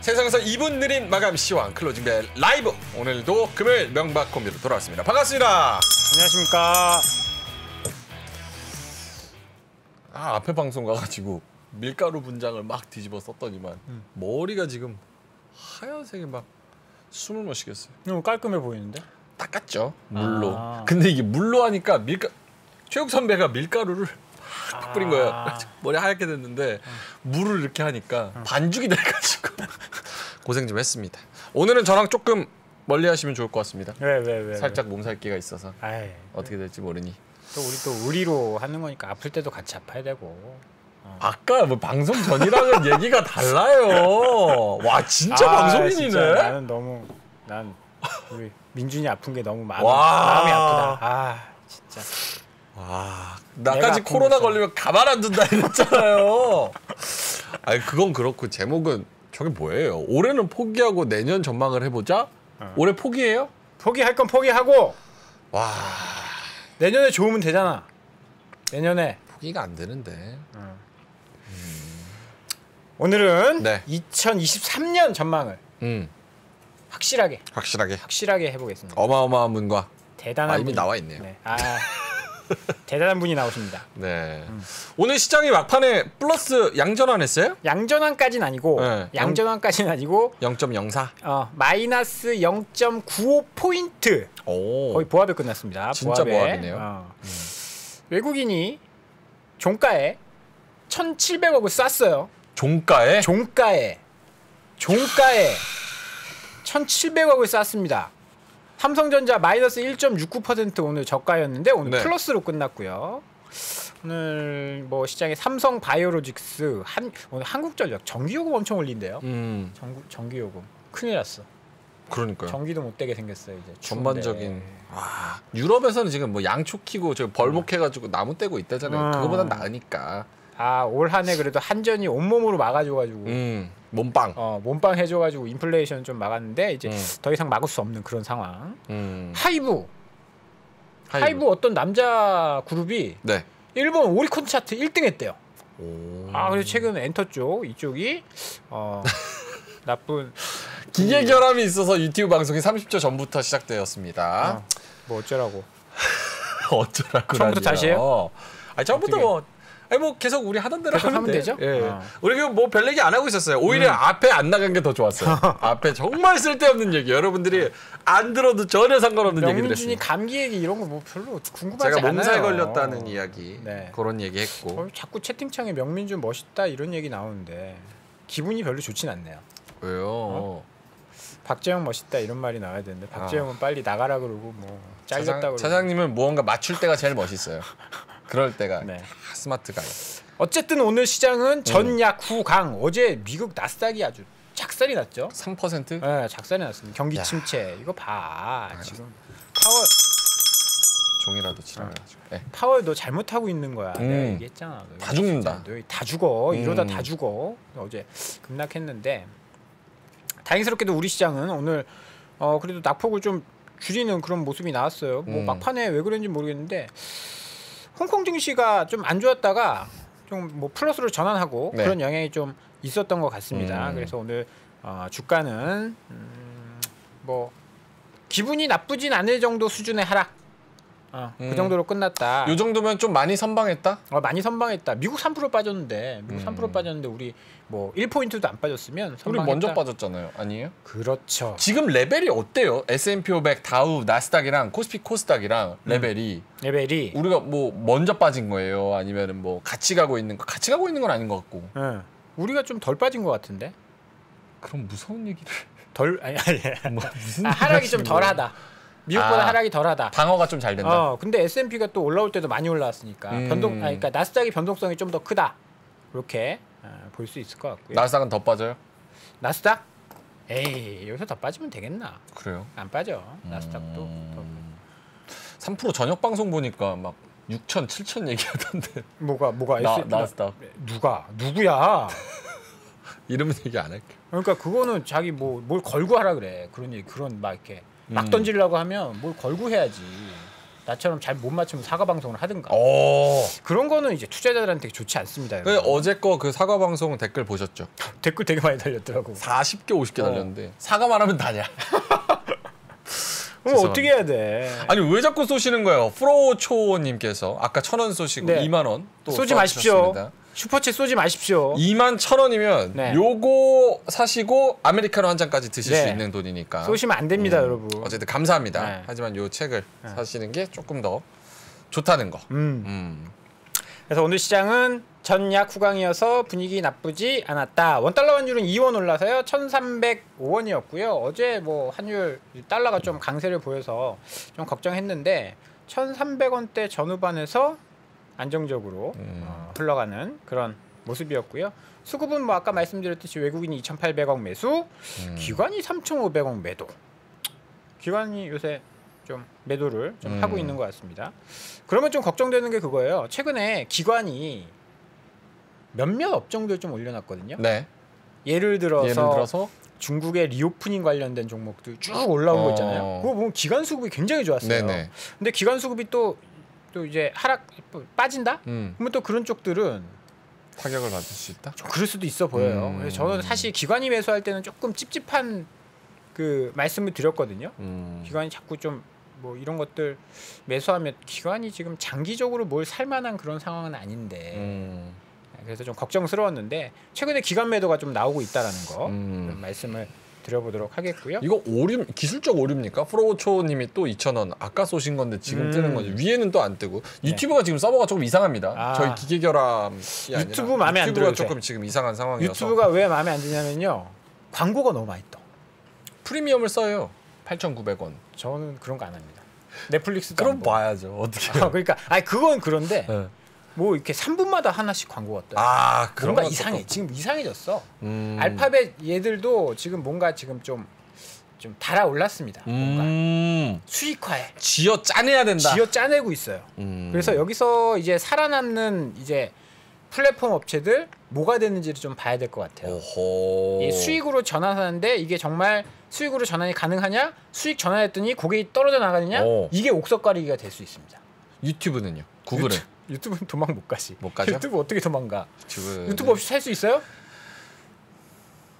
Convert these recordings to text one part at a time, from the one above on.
세상에서 2분 느린 마감 시황 클로징벨 라이브. 오늘도 금요일 명박 콤비로 돌아왔습니다. 반갑습니다. 안녕하십니까. 앞에 방송 가가지고 밀가루 분장을 막 뒤집어 썼더니만 머리가 지금 하얀색이 막 숨을 못 쉬겠어요. 너무 깔끔해 보이는데? 닦았죠, 물로. 근데 이게 물로 하니까 최욱 선배가 밀가루를 팍 뿌린 거예요. 머리 하얗게 됐는데 물을 이렇게 하니까 반죽이 돼가지고 고생 좀 했습니다. 오늘은 저랑 조금 멀리 하시면 좋을 것 같습니다. 왜? 살짝 몸살기가 있어서 아이, 어떻게 될지 모르니. 또 우리 또 의리로 하는 거니까 아플 때도 같이 아파야 되고. 아까 뭐 방송 전이랑은 얘기가 달라요. 와 진짜 방송인이네. 진짜 난 우리 민준이 아픈 게 너무 마음이 아프다. 진짜. 와, 나까지 코로나 걸리면 가만 안 둔다 이랬잖아요. 아니 그건 그렇고 제목은 저게 뭐예요? 올해는 포기하고 내년 전망을 해보자. 올해 포기해요? 포기할 건 포기하고. 와, 내년에 좋으면 되잖아. 내년에. 포기가 안 되는데. 오늘은 네. 2023년 전망을 확실하게 해보겠습니다. 어마어마한 분과 대단한 이미 나와 있네요. 네. 대단한 분이 나오십니다. 네. 오늘 시장이 막판에 플러스 양전환했어요? 양전환까지는 아니고 네. 0.04 마이너스 0.95포인트 거의 보합에 끝났습니다. 진짜 보합이네요. 외국인이 종가에 1,700억을 쐈어요. 종가에 1,700억을 쐈습니다. 삼성전자 마이너스 1.69% 오늘 저가였는데 오늘 네. 플러스로 끝났고요. 오늘 뭐 시장에 삼성 바이오로직스 오늘 한국전력 전기요금 엄청 올린대요. 전기요금 큰일 났어. 그러니까요. 전기도 못 되게 생겼어요 이제. 전반적인 유럽에서는 지금 뭐 양초 키고 저 벌목해가지고 나무 떼고 있다잖아요. 그거보단 나으니까. 올 한 해 그래도 한전이 온몸으로 막아줘가지고 몸빵 몸빵 해줘가지고 인플레이션 좀 막았는데 이제 더 이상 막을 수 없는 그런 상황. 하이브 어떤 남자 그룹이 네. 일본 오리콘 차트 1등 했대요. 그래서 최근 엔터 쪽 이쪽이 나쁜 기계 결함이 있어서 유튜브 방송이 30초 전부터 시작되었습니다. 뭐 어쩌라고. 어쩌라고. 처음부터 다시 해요? 처음부터 뭐 계속 우리 하던 대로 하면 되죠? 예. 우리 뭐 별 얘기 안 하고 있었어요. 오히려 앞에 안 나간 게 더 좋았어요. 앞에 정말 쓸데없는 얘기. 여러분들이 안 들어도 전혀 상관없는 얘기를 했어요. 명민준이 감기 얘기 이런 거 뭐 별로 궁금하지 않아요. 제가 몸살 걸렸다는 이야기. 네. 그런 얘기 했고. 자꾸 채팅창에 명민준 멋있다 이런 얘기 나오는데 기분이 별로 좋진 않네요. 왜요? 박재영 멋있다 이런 말이 나와야 되는데 박재영은 빨리 나가라 그러고 뭐 잘렸다 그러고. 차장님은 무언가 맞출 때가 제일 멋있어요. 그럴 때가 스마트가. 어쨌든 오늘 시장은 전약 후강. 어제 미국 나스닥이 아주 작살이 났죠. 3%? 네, 작살이 났습니다. 경기 침체. 이거 봐. 지금 파월 종이라도 지나가지고. 파월 너 잘못하고 있는 거야. 내가 얘기했잖아. 다 죽는다. 너 다 죽어. 이러다 다 죽어. 어제 급락했는데 다행스럽게도 우리 시장은 오늘 그래도 낙폭을 좀 줄이는 그런 모습이 나왔어요. 뭐 막판에 왜 그런지 모르겠는데 홍콩 증시가 좀 안 좋았다가 좀 뭐 플러스로 전환하고 그런 영향이 좀 있었던 것 같습니다. 그래서 오늘 주가는 뭐 기분이 나쁘진 않을 정도 수준의 하락. 그 정도로 끝났다. 요 정도면 좀 많이 선방했다? 많이 선방했다. 미국 3% 빠졌는데 미국 3% 빠졌는데 우리 뭐 1포인트도 안 빠졌으면 선방했다. 우리 먼저 빠졌잖아요. 아니에요? 그렇죠. 지금 레벨이 어때요? S&P 500, 다우, 나스닥이랑 코스피 코스닥이랑 레벨이 우리가 뭐 먼저 빠진 거예요? 아니면 뭐 같이 가고 있는 거? 같이 가고 있는 건 아닌 것 같고. 우리가 좀 덜 빠진 것 같은데? 그럼 무서운 얘기를 아니. 무슨 하락이 좀 덜하다. 미국보다 하락이 덜하다. 방어가 좀 잘 된다. 근데 S&P가 또 올라올 때도 많이 올라왔으니까 그러니까 나스닥의 변동성이 좀 더 크다. 그렇게 볼 수 있을 것 같고요. 나스닥은 더 빠져요? 나스닥? 에이 여기서 더 빠지면 되겠나? 그래요? 안 빠져. 나스닥도 3% 저녁 방송 보니까 막 6천, 7천 얘기하던데. 뭐가 나스닥. 누구야? 이름은 얘기 안 할게. 그러니까 그거는 자기 뭘 걸고 하라 그래. 그런 얘기 그런 막 이렇게 막 던지려고 하면 뭘 걸고 해야지. 나처럼 잘 못 맞추면 사과 방송을 하든가. 그런 거는 이제 투자자들한테 좋지 않습니다. 어제 거 그 사과 방송 댓글 보셨죠? 댓글 되게 많이 달렸더라고. 40개 50개 달렸는데 사과만 하면 다냐? 그럼 어떻게 해야 돼? 아니 왜 자꾸 쏘시는 거예요? 프로초님께서 아까 1,000원 쏘시고 네. 2만 원 또 쏘지 마십시오. 슈퍼챗 쏘지 마십시오. 21,000원이면 네. 요거 사시고 아메리카노 한 잔까지 드실 수 네. 있는 돈이니까 쏘시면 안 됩니다, 여러분. 어쨌든 감사합니다. 네. 하지만 요 책을 사시는 게 조금 더 좋다는 거. 그래서 오늘 시장은 전약 후강이어서 분위기 나쁘지 않았다. 원달러 환율은 2원 올라서요. 1,305원이었고요. 어제 뭐 환율 달러가 좀 강세를 보여서 좀 걱정했는데 1,300원대 전후반에서 안정적으로 흘러가는 그런 모습이었고요. 수급은 뭐 아까 말씀드렸듯이 외국인이 2,800억 매수, 기관이 3,500억 매도. 기관이 요새 좀 매도를 좀 하고 있는 것 같습니다. 그러면 좀 걱정되는 게 그거예요. 최근에 기관이 몇몇 업종들 좀 올려놨거든요. 네. 예를 들어서 중국의 리오프닝 관련된 종목들 쭉 올라온 거 있잖아요. 그거 보면 기관 수급이 굉장히 좋았어요. 네네. 근데 기관 수급이 또 이제 하락 빠진다? 그러면 또 그런 쪽들은 타격을 받을 수 있다. 좀 그럴 수도 있어 보여요. 그래서 저는 사실 기관이 매수할 때는 조금 찝찝한 그 말씀을 드렸거든요. 기관이 자꾸 좀 뭐 이런 것들 매수하면 기관이 지금 장기적으로 뭘 살만한 그런 상황은 아닌데 그래서 좀 걱정스러웠는데 최근에 기관 매도가 좀 나오고 있다라는 거 말씀을 드려보도록 하겠고요. 이거 오류 기술적 오류입니까? 프로초님이 또 2,000원 아까 쏘신 건데 지금 뜨는 거지. 위에는 또 안 뜨고 유튜브가 지금 서버가 조금 이상합니다. 저희 기계 결함이 아니라 유튜브 마음에 안 들어요. 유튜브가 조금 지금 이상한 상황이어서. 유튜브가 왜 마음에 안 드냐면요. 광고가 너무 많이 떠. 프리미엄을 써요. 8,900원. 저는 그런 거 안 합니다. 넷플릭스도 그럼 봐야죠. 어떻게? 그러니까 그건 그런데 네. 뭐 이렇게 3분마다 하나씩 광고가 떠요. 그런 뭔가 이상해. 지금 이상해졌어. 알파벳 얘들도 지금 뭔가 지금 좀 달아올랐습니다. 뭔가 수익화해. 쥐어 짜내야 된다. 쥐어 짜내고 있어요. 그래서 여기서 이제 살아남는 이제 플랫폼 업체들 뭐가 되는지를 좀 봐야 될 것 같아요. 이 수익으로 전환하는데 이게 정말 수익으로 전환이 가능하냐? 수익 전환했더니 고객이 떨어져 나가느냐? 이게 옥석가리기가 될 수 있습니다. 유튜브는요? 구글은? 유튜브는 도망 못 가시. 못 가죠? 유튜브 어떻게 도망가? 유튜브 유튜브 없이 살 수 있어요?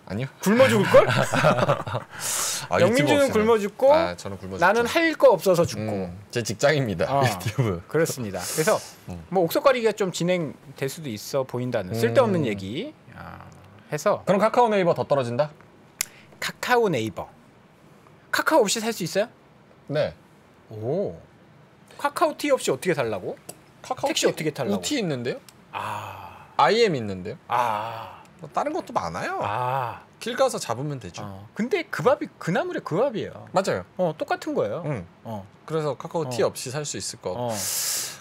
아니요. 굶어 죽을 걸? 영민주는 유튜브 굶어 죽고 저는 굶어 나는 할 거 없어서 죽고. 제 직장입니다. 유튜브. 그렇습니다. 그래서 뭐 옥석가리기가 좀 진행될 수도 있어 보인다는 쓸데없는 얘기 해서. 그럼 카카오 네이버 더 떨어진다? 카카오 네이버. 카카오 없이 살 수 있어요? 네. 오. 카카오 티 없이 어떻게 살라고? 카카오 택시 어떻게 타려고? 우티 있는데요? IM 있는데요? 뭐 다른 것도 많아요. 길 가서 잡으면 되죠. 근데 그 밥이 그 나물에 그 밥이에요. 맞아요. 똑같은 거예요. 그래서 카카오 티 없이 살 수 있을 거.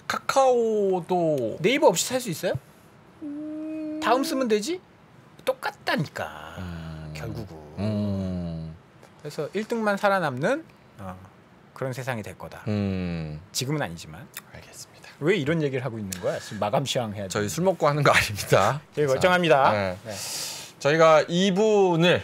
카카오도 네이버 없이 살 수 있어요? 다음 쓰면 되지? 똑같다니까. 결국은. 그래서 1등만 살아남는 그런 세상이 될 거다. 지금은 아니지만. 알겠습니다. 왜 이런 얘기를 하고 있는 거야? 지금 마감 시황 해야 돼. 저희 술 먹고 하는 거 아닙니다. 저희 멀쩡합니다. 네. 저희가 이분을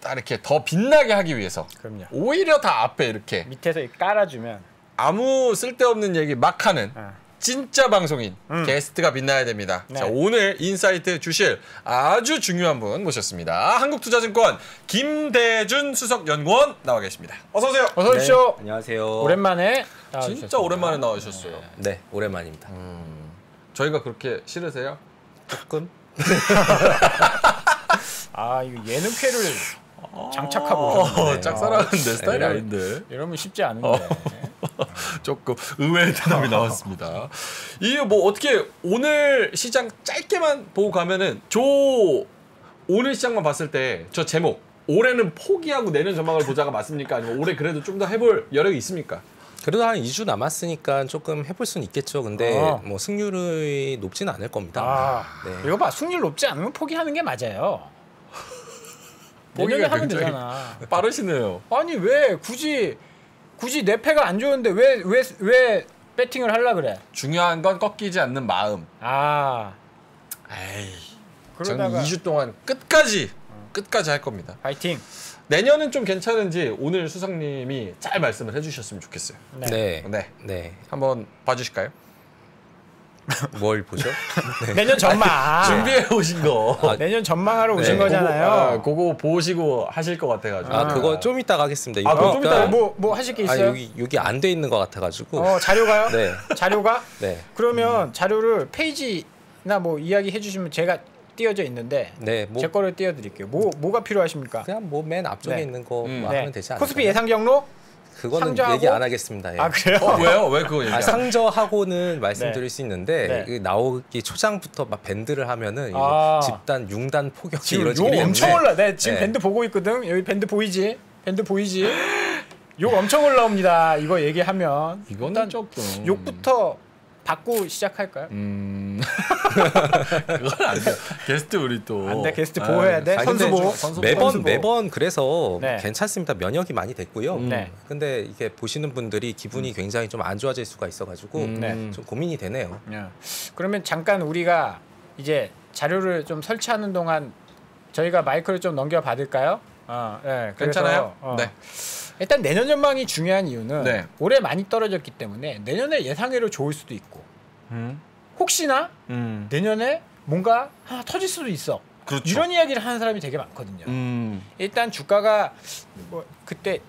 딱 이렇게 더 빛나게 하기 위해서 그럼요. 오히려 다 앞에 이렇게 밑에서 깔아주면 아무 쓸데없는 얘기 막 하는 진짜 방송인 게스트가 빛나야 됩니다. 네. 자, 오늘 인사이트 주실 아주 중요한 분 모셨습니다. 한국투자증권 김대준 수석연구원 나와 계십니다. 어서 오세요. 어서 오십시오. 네, 안녕하세요. 오랜만에 진짜 오랜만에 나와주셨어요. 네, 오랜만입니다. 저희가 그렇게 싫으세요? 조금? 이거 예능캐를 장착하고 오셨네. 짝사랑은 내 스타일이 네. 아닌데. 이러면 쉽지 않은데. 조금 의외의 대답이 나왔습니다. 이게 뭐 어떻게 오늘 시장 짧게만 보고 가면은 오늘 시장만 봤을 때 저 제목 올해는 포기하고 내년 전망을 보자가 맞습니까? 아니면 올해 그래도 좀 더 해볼 여력이 있습니까? 그래도 한 2주 남았으니까 조금 해볼 수는 있겠죠. 근데 뭐 승률이 높지는 않을 겁니다. 네. 이거 봐, 승률 높지 않으면 포기하는 게 맞아요. 내년에 포기가 하면 굉장히 되잖아. 빠르시네요. 아니 왜 굳이 내 패가 안 좋은데 왜 배팅을 하려 그래? 중요한 건 꺾이지 않는 마음. 아, 에이. 그러다가 저는 2주 동안 끝까지 끝까지 할 겁니다. 파이팅. 내년은 좀 괜찮은지 오늘 수석님이 잘 말씀을 해주셨으면 좋겠어요. 네. 네. 네. 한번 봐주실까요? 뭘 보죠? 네. 내년 전망. 준비해 오신 거. 내년 전망하러 오신 네. 거잖아요. 그거 보시고 하실 것 같아가지고. 그거 좀 이따가 하겠습니다. 그거 좀 이따가 뭐 하실 게 있어요? 여기 안 돼 있는 것 같아가지고. 자료가요? 네. 자료가? 네. 그러면 자료를 페이지나 뭐 이야기 해주시면 제가 띄어져 있는데 네. 제 거를 띄워드릴게요. 뭐가 필요하십니까? 그냥 뭐 맨 앞쪽에 네. 있는 거 네. 하면 되지 않을까요? 코스피 예상 경로? 그거는 상저하고? 얘기 안 하겠습니다. 예. 아 그래요? 왜요? 왜 그거 얘기? 상저하고는 말씀드릴 수 있는데 네. 그 나오기 초장부터 막 밴드를 하면은 아. 집단 융단 폭격이 지금 이루어지기 욕 때문에 엄청 올라. 네 지금 네. 밴드 보고 있거든. 여기 밴드 보이지? 밴드 보이지? 욕 엄청 올라옵니다. 이거 얘기하면 이거는 일단 조금 욕부터 받고 시작할까요? 그건 안 돼. 게스트 우리 또. 안 돼, 게스트 보호해야 돼. 아니, 선수 근데 보호. 선수 매번 보호. 그래서 네. 괜찮습니다. 면역이 많이 됐고요. 네. 근데 이게 보시는 분들이 기분이 굉장히 좀 안 좋아질 수가 있어가지고 네. 좀 고민이 되네요. 그러면 잠깐 우리가 이제 자료를 좀 설치하는 동안 저희가 마이크를 좀 넘겨 받을까요? 네, 그래서, 괜찮아요? 네. 일단 내년 전망이 중요한 이유는 네. 올해 많이 떨어졌기 때문에 내년에 예상외로 좋을 수도 있고 혹시나 내년에 뭔가 하나 터질 수도 있어. 그렇죠. 이런 이야기를 하는 사람이 되게 많거든요. 일단 주가가 뭐 그때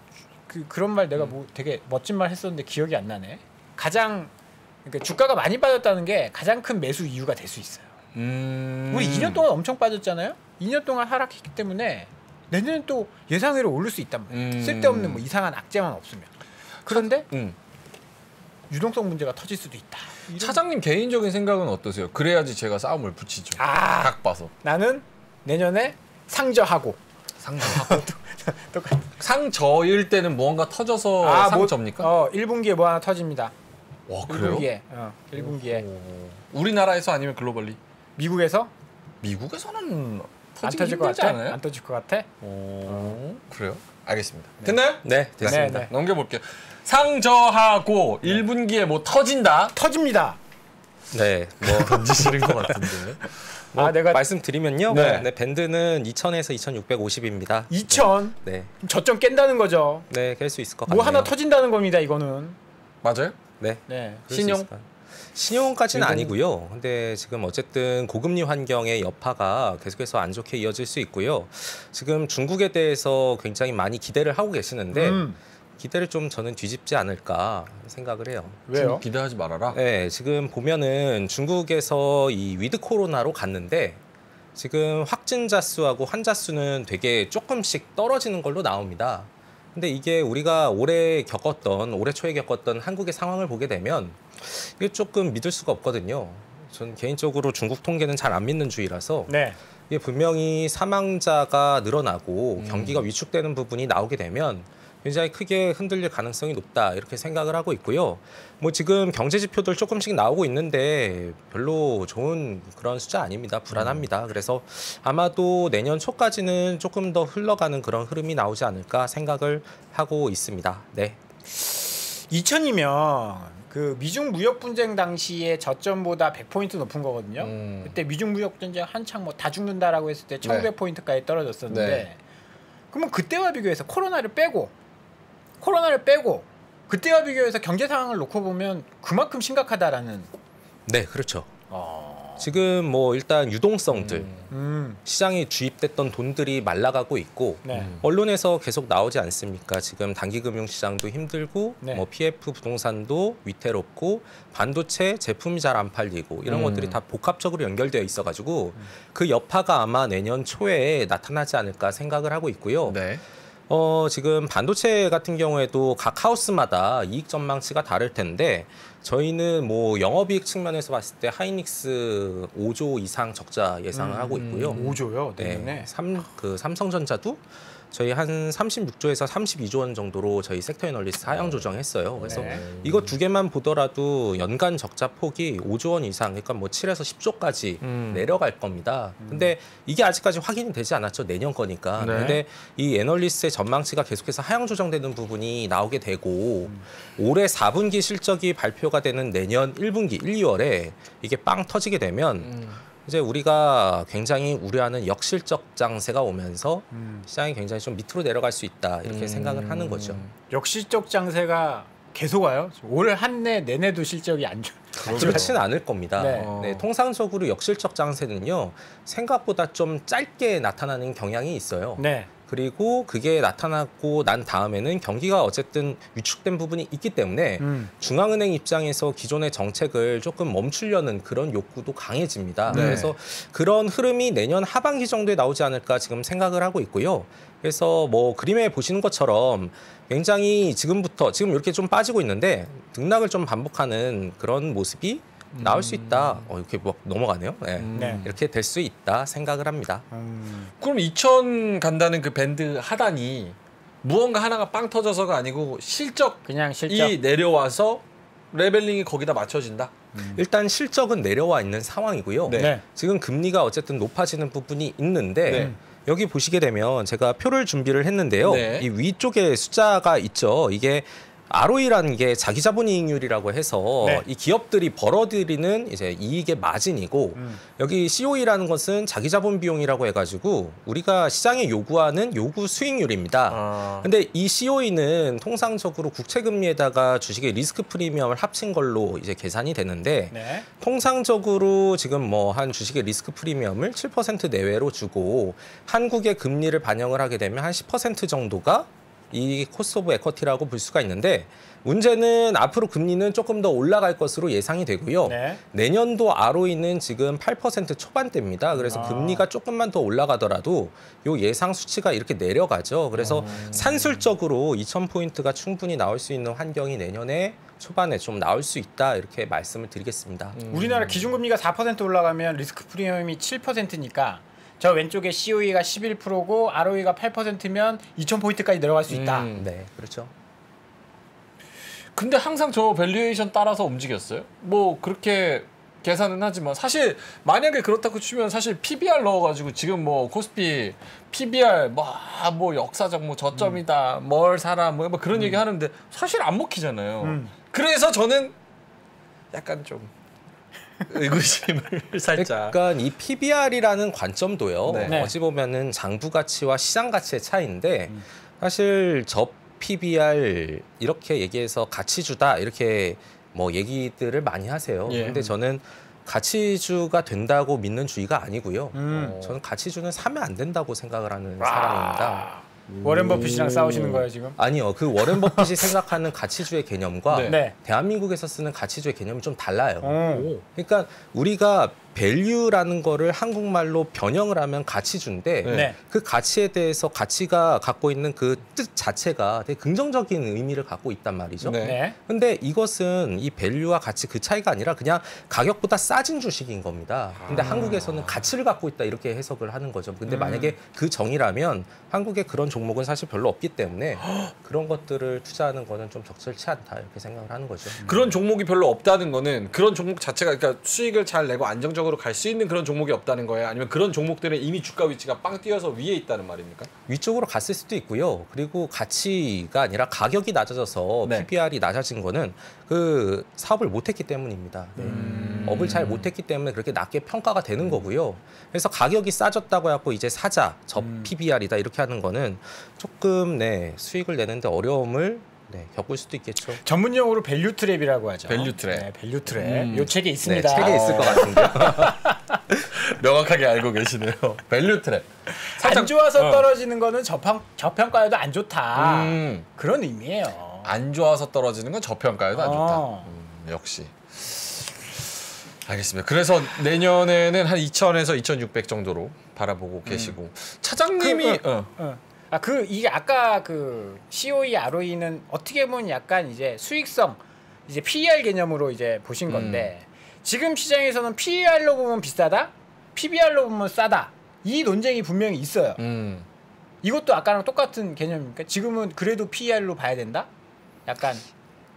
그런 말 내가 뭐 되게 멋진 말 했었는데 기억이 안 나네. 그러니까 주가가 많이 빠졌다는 게 가장 큰 매수 이유가 될 수 있어요. 우리 2년 동안 엄청 빠졌잖아요. 2년 동안 하락했기 때문에 내년엔 또 예상외로 오를 수 있단 말이에요. 쓸데없는 뭐 이상한 악재만 없으면. 그런데 유동성 문제가 터질 수도 있다. 차장님 개인적인 생각은 어떠세요? 그래야지 제가 싸움을 붙이죠. 각 봐서. 나는 내년에 상저하고 상저하고. 똑같아. 상저일 때는 무언가 터져서 상저입니까? 1분기에 뭐 하나 터집니다. 와, 그래요? 1분기에. 1분기에. 우리나라에서 아니면 글로벌리? 미국에서 미국에서는 안 터지기 터질 것 힘들지 같아? 않아요? 안 터질 것 같아? 그래요? 알겠습니다. 됐나요? 네, 됐습니다. 네. 넘겨볼게요. 상저하고 1분기에 뭐 터진다? 터집니다. 네, 뭐 던지시는 것 같은데. 뭐 내가 말씀드리면요. 네. 네, 밴드는 2,000에서 2,650입니다. 2천 네, 저점 깬다는 거죠. 네, 깰 수 있을 것 같아요. 뭐 하나 터진다는 겁니다. 이거는. 맞아요? 네, 네. 그럴 수 신용? 있을 것 같아요. 신용까지는 일본- 아니고요. 근데 지금 어쨌든 고금리 환경의 여파가 계속해서 안 좋게 이어질 수 있고요. 지금 중국에 대해서 굉장히 많이 기대를 하고 계시는데 기대를 좀 저는 뒤집지 않을까 생각을 해요. 왜요? 기대하지 말아라. 네, 지금 보면은 중국에서 이 위드 코로나로 갔는데 지금 확진자 수하고 환자 수는 되게 조금씩 떨어지는 걸로 나옵니다. 근데 이게 우리가 올해 초에 겪었던 한국의 상황을 보게 되면 이게 조금 믿을 수가 없거든요. 전 개인적으로 중국 통계는 잘 안 믿는 주의라서 네. 이게 분명히 사망자가 늘어나고 경기가 위축되는 부분이 나오게 되면 굉장히 크게 흔들릴 가능성이 높다 이렇게 생각을 하고 있고요. 뭐 지금 경제 지표들 조금씩 나오고 있는데 별로 좋은 그런 숫자 아닙니다. 불안합니다. 그래서 아마도 내년 초까지는 조금 더 흘러가는 그런 흐름이 나오지 않을까 생각을 하고 있습니다. 네. 2000이면 그 미중 무역 분쟁 당시에 저점보다 100포인트 높은 거거든요. 그때 미중 무역 분쟁 한창 뭐 다 죽는다라고 했을 때 1900포인트까지 떨어졌었는데 네. 그러면 그때와 비교해서 코로나를 빼고 그때와 비교해서 경제 상황을 놓고 보면 그만큼 심각하다라는. 네, 그렇죠. 지금 뭐 일단 유동성들 시장에 주입됐던 돈들이 말라가고 있고 네. 언론에서 계속 나오지 않습니까? 지금 단기금융시장도 힘들고 네. 뭐 PF 부동산도 위태롭고 반도체 제품이 잘 안 팔리고 이런 것들이 다 복합적으로 연결되어 있어가지고 그 여파가 아마 내년 초에 나타나지 않을까 생각을 하고 있고요. 네. 지금 반도체 같은 경우에도 각 하우스마다 이익 전망치가 다를 텐데 저희는 뭐 영업이익 측면에서 봤을 때 하이닉스 5조 이상 적자 예상을 하고 있고요. 5조요 내년에. 네, 삼성전자도 저희 한 36조에서 32조 원 정도로 저희 섹터 애널리스트 하향 조정했어요. 그래서 네. 이거 두 개만 보더라도 연간 적자 폭이 5조 원 이상, 그러니까 뭐 7에서 10조까지 내려갈 겁니다. 근데 이게 아직까지 확인이 되지 않았죠. 내년 거니까. 네. 근데 이 애널리스트의 전망치가 계속해서 하향 조정되는 부분이 나오게 되고 올해 4분기 실적이 발표가 되는 내년 1분기 1, 2월에 이게 빵 터지게 되면 이제 우리가 굉장히 우려하는 역실적 장세가 오면서 시장이 굉장히 좀 밑으로 내려갈 수 있다 이렇게 생각을 하는 거죠. 역시적 장세가 계속 와요. 올 한 해 내내도 실적이 안 좋. 그렇지는 않을 겁니다. 네. 네, 통상적으로 역실적 장세는요 생각보다 좀 짧게 나타나는 경향이 있어요. 네. 그리고 그게 나타나고 난 다음에는 경기가 어쨌든 위축된 부분이 있기 때문에 중앙은행 입장에서 기존의 정책을 조금 멈추려는 그런 욕구도 강해집니다. 네. 그래서 그런 흐름이 내년 하반기 정도에 나오지 않을까 지금 생각을 하고 있고요. 그래서 뭐 그림에 보시는 것처럼 굉장히 지금 이렇게 좀 빠지고 있는데 등락을 좀 반복하는 그런 모습이 나올 수 있다. 이렇게 막 넘어가네요. 네. 네. 이렇게 될 수 있다 생각을 합니다. 그럼 2천 간다는 그 밴드 하단이 무언가 하나가 빵 터져서가 아니고 실적이 그냥 실적. 내려와서 레벨링이 거기다 맞춰진다. 일단 실적은 내려와 있는 상황이고요. 네. 네. 지금 금리가 어쨌든 높아지는 부분이 있는데 네. 여기 보시게 되면 제가 표를 준비를 했는데요. 네. 이 위쪽에 숫자가 있죠. 이게 ROE라는 게 자기자본이익률이라고 해서 네. 이 기업들이 벌어들이는 이제 이익의 마진이고 여기 COE라는 것은 자기자본 비용이라고 해가지고 우리가 시장에 요구하는 요구 수익률입니다. 근데 이 COE는 통상적으로 국채금리에다가 주식의 리스크 프리미엄을 합친 걸로 이제 계산이 되는데 네. 통상적으로 지금 뭐 한 주식의 리스크 프리미엄을 7% 내외로 주고 한국의 금리를 반영을 하게 되면 한 10% 정도가 이 코스트 오브 에쿼티라고 볼 수가 있는데 문제는 앞으로 금리는 조금 더 올라갈 것으로 예상이 되고요. 네. 내년도 ROE는 지금 8% 초반대입니다. 그래서 금리가 조금만 더 올라가더라도 요 예상 수치가 이렇게 내려가죠. 그래서 산술적으로 2,000포인트가 충분히 나올 수 있는 환경이 내년에 초반에 좀 나올 수 있다 이렇게 말씀을 드리겠습니다. 우리나라 기준금리가 4% 올라가면 리스크 프리미엄이 7%니까 저 왼쪽에 COE가 11%고 ROE가 8%면 2,000포인트까지 내려갈 수 있다. 네, 그렇죠. 근데 항상 저 밸류에이션 따라서 움직였어요. 뭐 그렇게 계산은 하지만 사실 만약에 그렇다고 치면 사실 PBR 넣어가지고 지금 뭐 코스피 PBR 뭐 역사적 뭐 저점이다 뭘 사라 뭐 그런 얘기 하는데 사실 안 먹히잖아요. 그래서 저는 약간 좀 의구심을 살짝. 그러니까 이 PBR이라는 관점도요. 네. 어찌 보면은 장부 가치와 시장 가치의 차이인데 사실 저 PBR 이렇게 얘기해서 가치주다 이렇게 뭐 얘기들을 많이 하세요. 예. 근데 저는 가치주가 된다고 믿는 주의가 아니고요. 저는 가치주는 사면 안 된다고 생각을 하는 사람입니다. 워렌 버핏이랑 싸우시는 거예요 지금? 아니요. 그 워렌 버핏이 생각하는 가치주의 개념과 네. 네. 대한민국에서 쓰는 가치주의 개념이 좀 달라요. 오. 그러니까 우리가 밸류라는 거를 한국말로 변형을 하면 가치주인데 네. 그 가치에 대해서 가치가 갖고 있는 그 뜻 자체가 되게 긍정적인 의미를 갖고 있단 말이죠. 네. 네. 근데 이것은 이 밸류와 가치 그 차이가 아니라 그냥 가격보다 싸진 주식인 겁니다. 근데 한국에서는 가치를 갖고 있다 이렇게 해석을 하는 거죠. 근데 만약에 그 정의라면 한국에 그런 종목은 사실 별로 없기 때문에 그런 것들을 투자하는 거는 좀 적절치 않다 이렇게 생각을 하는 거죠. 그런 종목이 별로 없다는 거는 그런 종목 자체가 그러니까 수익을 잘 내고 안정적으로 갈 수 있는 그런 종목이 없다는 거예요? 아니면 그런 종목들은 이미 주가 위치가 빵 뛰어서 위에 있다는 말입니까? 위쪽으로 갔을 수도 있고요. 그리고 가치가 아니라 가격이 낮아져서 네. PBR이 낮아진 거는 그 사업을 못했기 때문입니다. 네. 업을 잘 못했기 때문에 그렇게 낮게 평가가 되는 거고요. 그래서 가격이 싸졌다고 해갖고 이제 사자, 저 PBR이다 이렇게 하는 거는 조금 수익을 내는데 어려움을 겪을 수도 있겠죠. 전문 용어로 밸류 트랩이라고 하죠. 밸류 트랩. 네, 밸류 트랩. 요 책에 있습니다. 네, 책에 있을 것 같은데요. 명확하게 알고 계시네요. 밸류 트랩. 안 좋아서 떨어지는 거는 저평가여도 안 좋다. 음. 그런 의미예요. 안 좋아서 떨어지는 건 저평가에도 안 좋다. 어. 역시. 알겠습니다. 그래서 내년에는 한 2,000에서 2,600 정도로 바라보고 계시고 차장님이 이게 아까 그 COE, ROE는 어떻게 보면 약간 이제 수익성, 이제 PER 개념으로 이제 보신 건데 지금 시장에서는 PER로 보면 비싸다, PBR로 보면 싸다. 이 논쟁이 분명히 있어요. 이것도 아까랑 똑같은 개념입니까? 지금은 그래도 PER로 봐야 된다? 약간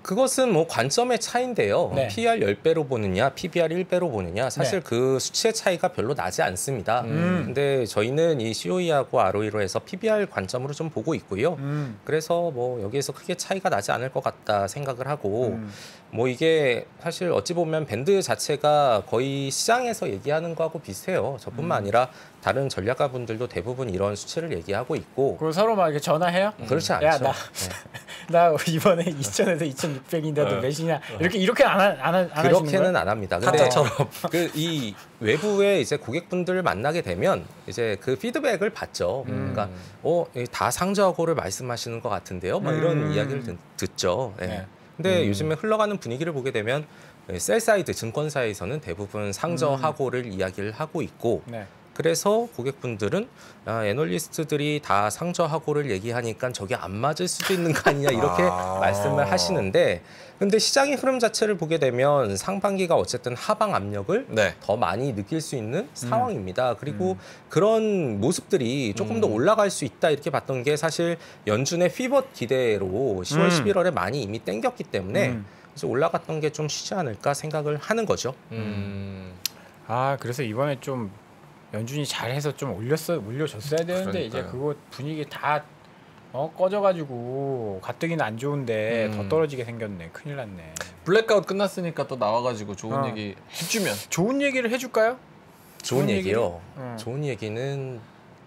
그것은 뭐 관점의 차이인데요. 네. PER 10배로 보느냐, PBR 1배로 보느냐 사실 네. 그 수치의 차이가 별로 나지 않습니다. 근데 저희는 이 COE하고 ROE로 해서 PBR 관점으로 좀 보고 있고요. 그래서 뭐 여기에서 크게 차이가 나지 않을 것 같다 생각을 하고 뭐 이게 사실 어찌 보면 밴드 자체가 거의 시장에서 얘기하는 거하고 비슷해요. 저뿐만 아니라 다른 전략가분들도 대부분 이런 수치를 얘기하고 있고. 그리고 서로 막 이렇게 전화해요? 그렇지 않죠. 야, 나 이번에 2,000에서 2,600인데 너 몇이냐? 이렇게 안 하시는 거예요? 그렇게는 안 합니다. 근데 이 외부에 이제 고객분들을 만나게 되면 이제 그 피드백을 받죠. 그러니까 다 상저하고를 말씀하시는 것 같은데요. 뭐 이런 이야기를 듣죠. 네. 네. 근데 요즘에 흘러가는 분위기를 보게 되면 셀사이드 증권사에서는 대부분 상저하고를 이야기를 하고 있고 네. 그래서 고객분들은 애널리스트들이 다 상저하고를 얘기하니까 저게 안 맞을 수도 있는 거 아니냐 이렇게 말씀을 하시는데 근데 시장의 흐름 자체를 보게 되면 상반기가 어쨌든 하방 압력을 네. 더 많이 느낄 수 있는 상황입니다. 그리고 그런 모습들이 조금 더 올라갈 수 있다 이렇게 봤던 게 사실 연준의 피벗 기대로 10월, 11월에 많이 이미 땡겼기 때문에 이제 올라갔던 게 좀 쉬지 않을까 생각을 하는 거죠. 그래서 이번에 좀 연준이 잘해서 좀 올려줬어야 되는데 그러니까요. 이제 그거 분위기 다 꺼져가지고 가뜩이나 안 좋은데 더 떨어지게 생겼네. 큰일 났네. 블랙아웃 끝났으니까 또 나와가지고 좋은 얘기 해주면. 좋은 얘기를 해줄까요? 좋은 얘기요. 얘기를? 좋은 얘기는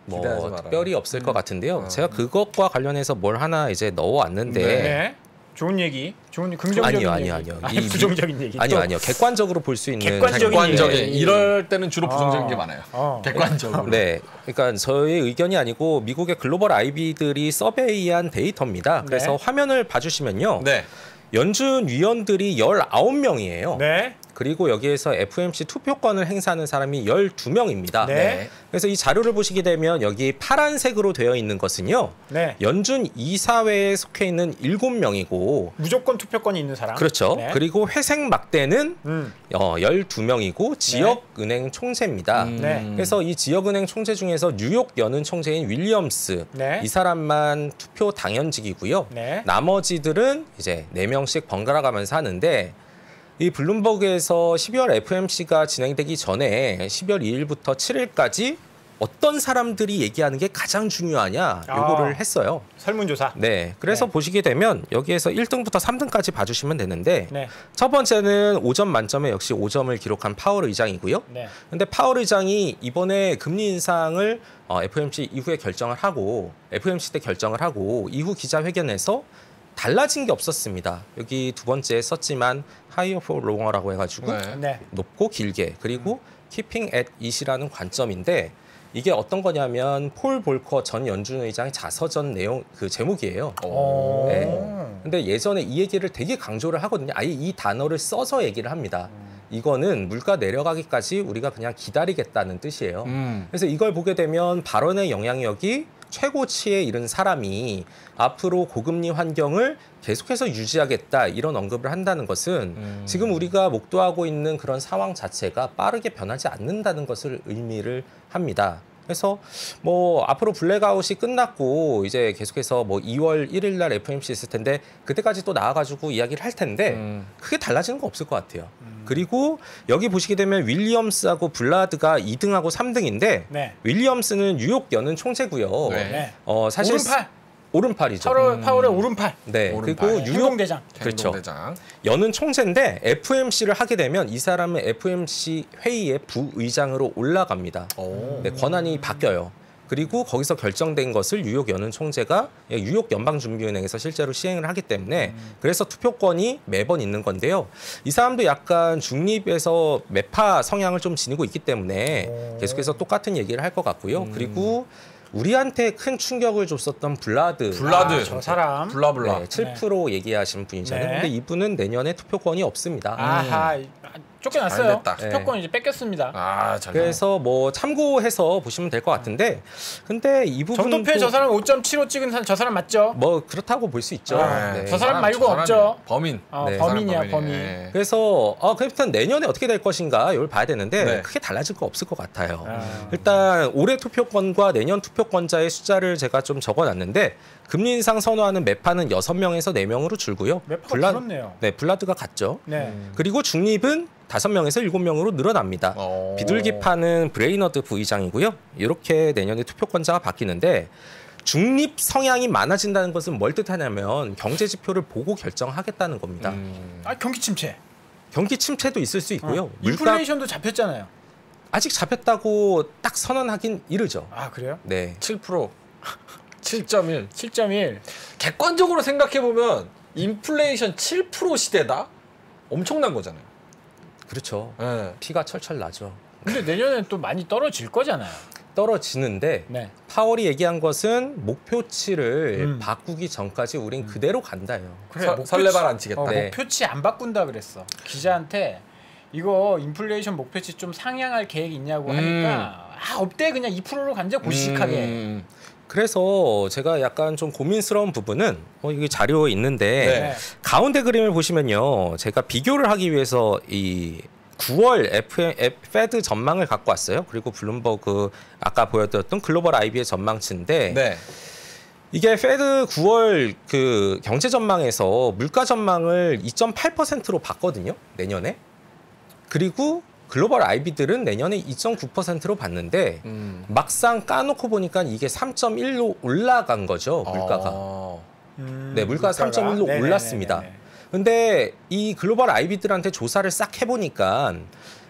뭐 기대하지 말아요. 특별히 없을 것 같은데요. 제가 그것과 관련해서 뭘 하나 이제 넣어왔는데 네. 좋은 얘기, 긍정적인 아니요. 얘기. 부정적인 얘기. 아니요. 객관적으로 볼 수 있는 객관적인 얘기. 이럴 때는 주로 부정적인 게 많아요. 객관적으로. 네, 그러니까 저의 의견이 아니고 미국의 글로벌 IB들이 서베이한 데이터입니다. 그래서 네. 화면을 봐주시면요. 네. 연준 위원들이 19명이에요. 네. 그리고 여기에서 FOMC 투표권을 행사하는 사람이 12명입니다. 네. 그래서 이 자료를 보시게 되면 여기 파란색으로 되어 있는 것은요. 네. 연준 이사회에 속해 있는 7명이고 무조건 투표권이 있는 사람. 그렇죠. 네. 그리고 회색 막대는 12명이고 지역은행 총재입니다. 네. 그래서 이 지역은행 총재 중에서 뉴욕 연은 총재인 윌리엄스 네. 이 사람만 투표 당연직이고요. 네. 나머지들은 이제 4명씩 번갈아 가면서 하는데 이 블룸버그에서 12월 FOMC가 진행되기 전에 12월 2일부터 7일까지 어떤 사람들이 얘기하는 게 가장 중요하냐 요거를 했어요. 설문조사. 네, 그래서 네. 보시게 되면 여기에서 1등부터 3등까지 봐주시면 되는데 네. 첫 번째는 5점 만점에 역시 5점을 기록한 파월 의장이고요. 네. 근데 파월 의장이 이번에 금리 인상을 FOMC 이후에 결정을 하고 FOMC 때 결정을 하고 이후 기자회견에서 달라진 게 없었습니다. 여기 두 번째 썼지만 higher for longer라고 해가지고 네. 네. 높고 길게 그리고 keeping at it이라는 관점인데 이게 어떤 거냐면 폴 볼커 전 연준 의장의 자서전 내용 그 제목이에요. 오. 네. 근데 예전에 이 얘기를 되게 강조를 하거든요. 아예 이 단어를 써서 얘기를 합니다. 이거는 물가 내려가기까지 우리가 그냥 기다리겠다는 뜻이에요. 그래서 이걸 보게 되면 발언의 영향력이 최고치에 이른 사람이 앞으로 고금리 환경을 계속해서 유지하겠다 이런 언급을 한다는 것은 지금 우리가 목도하고 있는 그런 상황 자체가 빠르게 변하지 않는다는 것을 의미를 합니다. 그래서 뭐 앞으로 블랙아웃이 끝났고 이제 계속해서 뭐 2월 1일 날 FOMC 있을 텐데 그때까지 또 나와가지고 이야기를 할 텐데 크게 달라지는 거 없을 것 같아요. 그리고 여기 보시게 되면 윌리엄스하고 블라드가 2등하고 3등인데 네. 윌리엄스는 뉴욕 연은 총재고요. 네. 네. 사실 오른팔. 오른팔이죠. 파월의 오른팔. 네. 오른팔. 그리고 뉴욕 행동대장. 그렇죠. 행동대장. 연은 총재인데 FOMC를 하게 되면 이 사람은 FOMC 회의의 부의장으로 올라갑니다. 오. 네, 권한이 바뀌어요. 그리고 거기서 결정된 것을 뉴욕 연은 총재가 뉴욕 연방준비은행에서 실제로 시행을 하기 때문에 그래서 투표권이 매번 있는 건데요. 이 사람도 약간 중립에서 매파 성향을 좀 지니고 있기 때문에 계속해서 똑같은 얘기를 할 것 같고요. 그리고 우리한테 큰 충격을 줬었던 블라드. 저 사람. 블라블라. 네, 7% 얘기하신 분이잖아요. 네. 근데 이분은 내년에 투표권이 없습니다. 아하. 쫓겨났어요. 잘 됐다. 투표권 이제 뺏겼습니다. 잘 그래서 뭐 참고해서 보시면 될 것 같은데, 근데 이 부분은 정도표에 저 사람 5.75 찍은 사람 저 사람 맞죠? 뭐 그렇다고 볼 수 있죠. 네. 저 사람 말고 없죠. 범인. 네. 범인이야, 범인. 네. 그래서 일단 내년에 어떻게 될 것인가 이걸 봐야 되는데 네. 크게 달라질 거 없을 것 같아요. 일단 올해 투표권과 내년 투표권자의 숫자를 제가 좀 적어놨는데 금리 인상 선호하는 매파는 6명에서 4명으로 줄고요. 매파가 줄었네요. 네, 블라드가 같죠. 네. 그리고 중립은 5명에서 7명으로 늘어납니다. 비둘기파는 브레이너드 부의장이고요. 이렇게 내년에 투표권자가 바뀌는데 중립 성향이 많아진다는 것은 뭘 뜻하냐면 경제 지표를 보고 결정하겠다는 겁니다. 경기 침체. 경기 침체도 있을 수 있고요. 인플레이션도 잡혔잖아요. 아직 잡혔다고 딱 선언하긴 이르죠. 아 그래요? 네. 7%, 7.1. 7.1. 객관적으로 생각해 보면 인플레이션 7% 시대다. 엄청난 거잖아요. 그렇죠. 네. 피가 철철 나죠. 근데 내년엔 또 많이 떨어질 거잖아요. 떨어지는데 네. 파월이 얘기한 것은 목표치를 바꾸기 전까지 우린 그대로 간다요. 그래, 설레발 안 치겠다. 네. 목표치 안 바꾼다 그랬어. 기자한테 이거 인플레이션 목표치 좀 상향할 계획이 있냐고 하니까 없대 그냥 2%로 간자 고시식하게. 그래서 제가 약간 좀 고민스러운 부분은 이게 자료에 있는데 네. 가운데 그림을 보시면요. 제가 비교를 하기 위해서 이 9월 페드 전망을 갖고 왔어요. 그리고 블룸버그 아까 보여드렸던 글로벌 IB의 전망치인데 네. 이게 페드 9월 그 경제 전망에서 물가 전망을 2.8%로 봤거든요. 내년에. 그리고 글로벌 IB들은 내년에 2.9%로 봤는데 막상 까놓고 보니까 이게 3.1로 올라간 거죠. 물가가. 네, 물가가 3.1로 네네네네. 올랐습니다. 근데 이 글로벌 IB들한테 조사를 싹 해보니까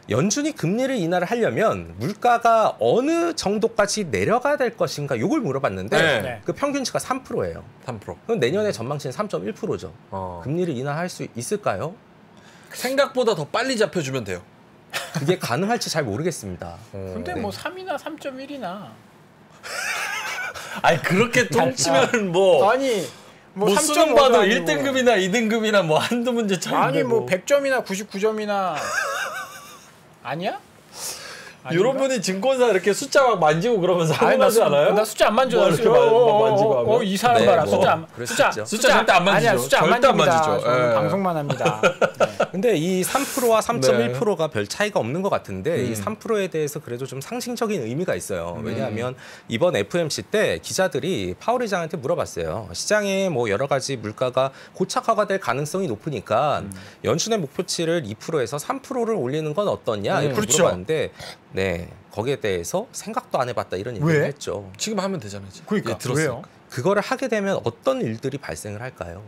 연준이 금리를 인하를 하려면 물가가 어느 정도까지 내려가야 될 것인가 이걸 물어봤는데 네. 그 평균치가 3%예요. 3%. 그럼 내년에 전망치는 3.1%죠. 금리를 인하할 수 있을까요? 생각보다 더 빨리 잡혀주면 돼요. 그게 가능할지 잘 모르겠습니다. 근데 네. 뭐 3이나 3.1이나 아니 그렇게 똥치면 뭐 아니 뭐 3.5도 수능 봐도 아니고. 1등급이나 2등급이나 뭐 한두 문제 차이인데 아니 뭐 100점이나 99점이나 아니야? 이런 분이 증권사 이렇게 숫자 막 만지고 그러면서 하는 거지 않아요? 나 숫자 안 만져. 뭐 이렇게 만지고 하면? 이 사람 네, 봐라. 뭐 숫자 그럴 수 있죠. 숫자 절대 안 만지죠. 아니야, 숫자 안 절대 안 만집니다. 만지죠. 저는 예. 방송만 합니다. 네. 근데 이 3%와 3.1%가 별 차이가 없는 것 같은데 이 3%에 대해서 그래도 좀 상징적인 의미가 있어요. 왜냐하면 이번 FOMC 때 기자들이 파월 의장한테 물어봤어요. 시장에 뭐 여러 가지 물가가 고착화가 될 가능성이 높으니까 연준의 목표치를 2%에서 3%를 올리는 건 어떠냐 이렇게 그렇죠. 물어봤는데 네 거기에 대해서 생각도 안 해봤다 이런 얘기를 왜? 했죠. 지금 하면 되잖아요. 지금. 그러니까 예, 들었으니까. 왜요? 그거를 하게 되면 어떤 일들이 발생을 할까요?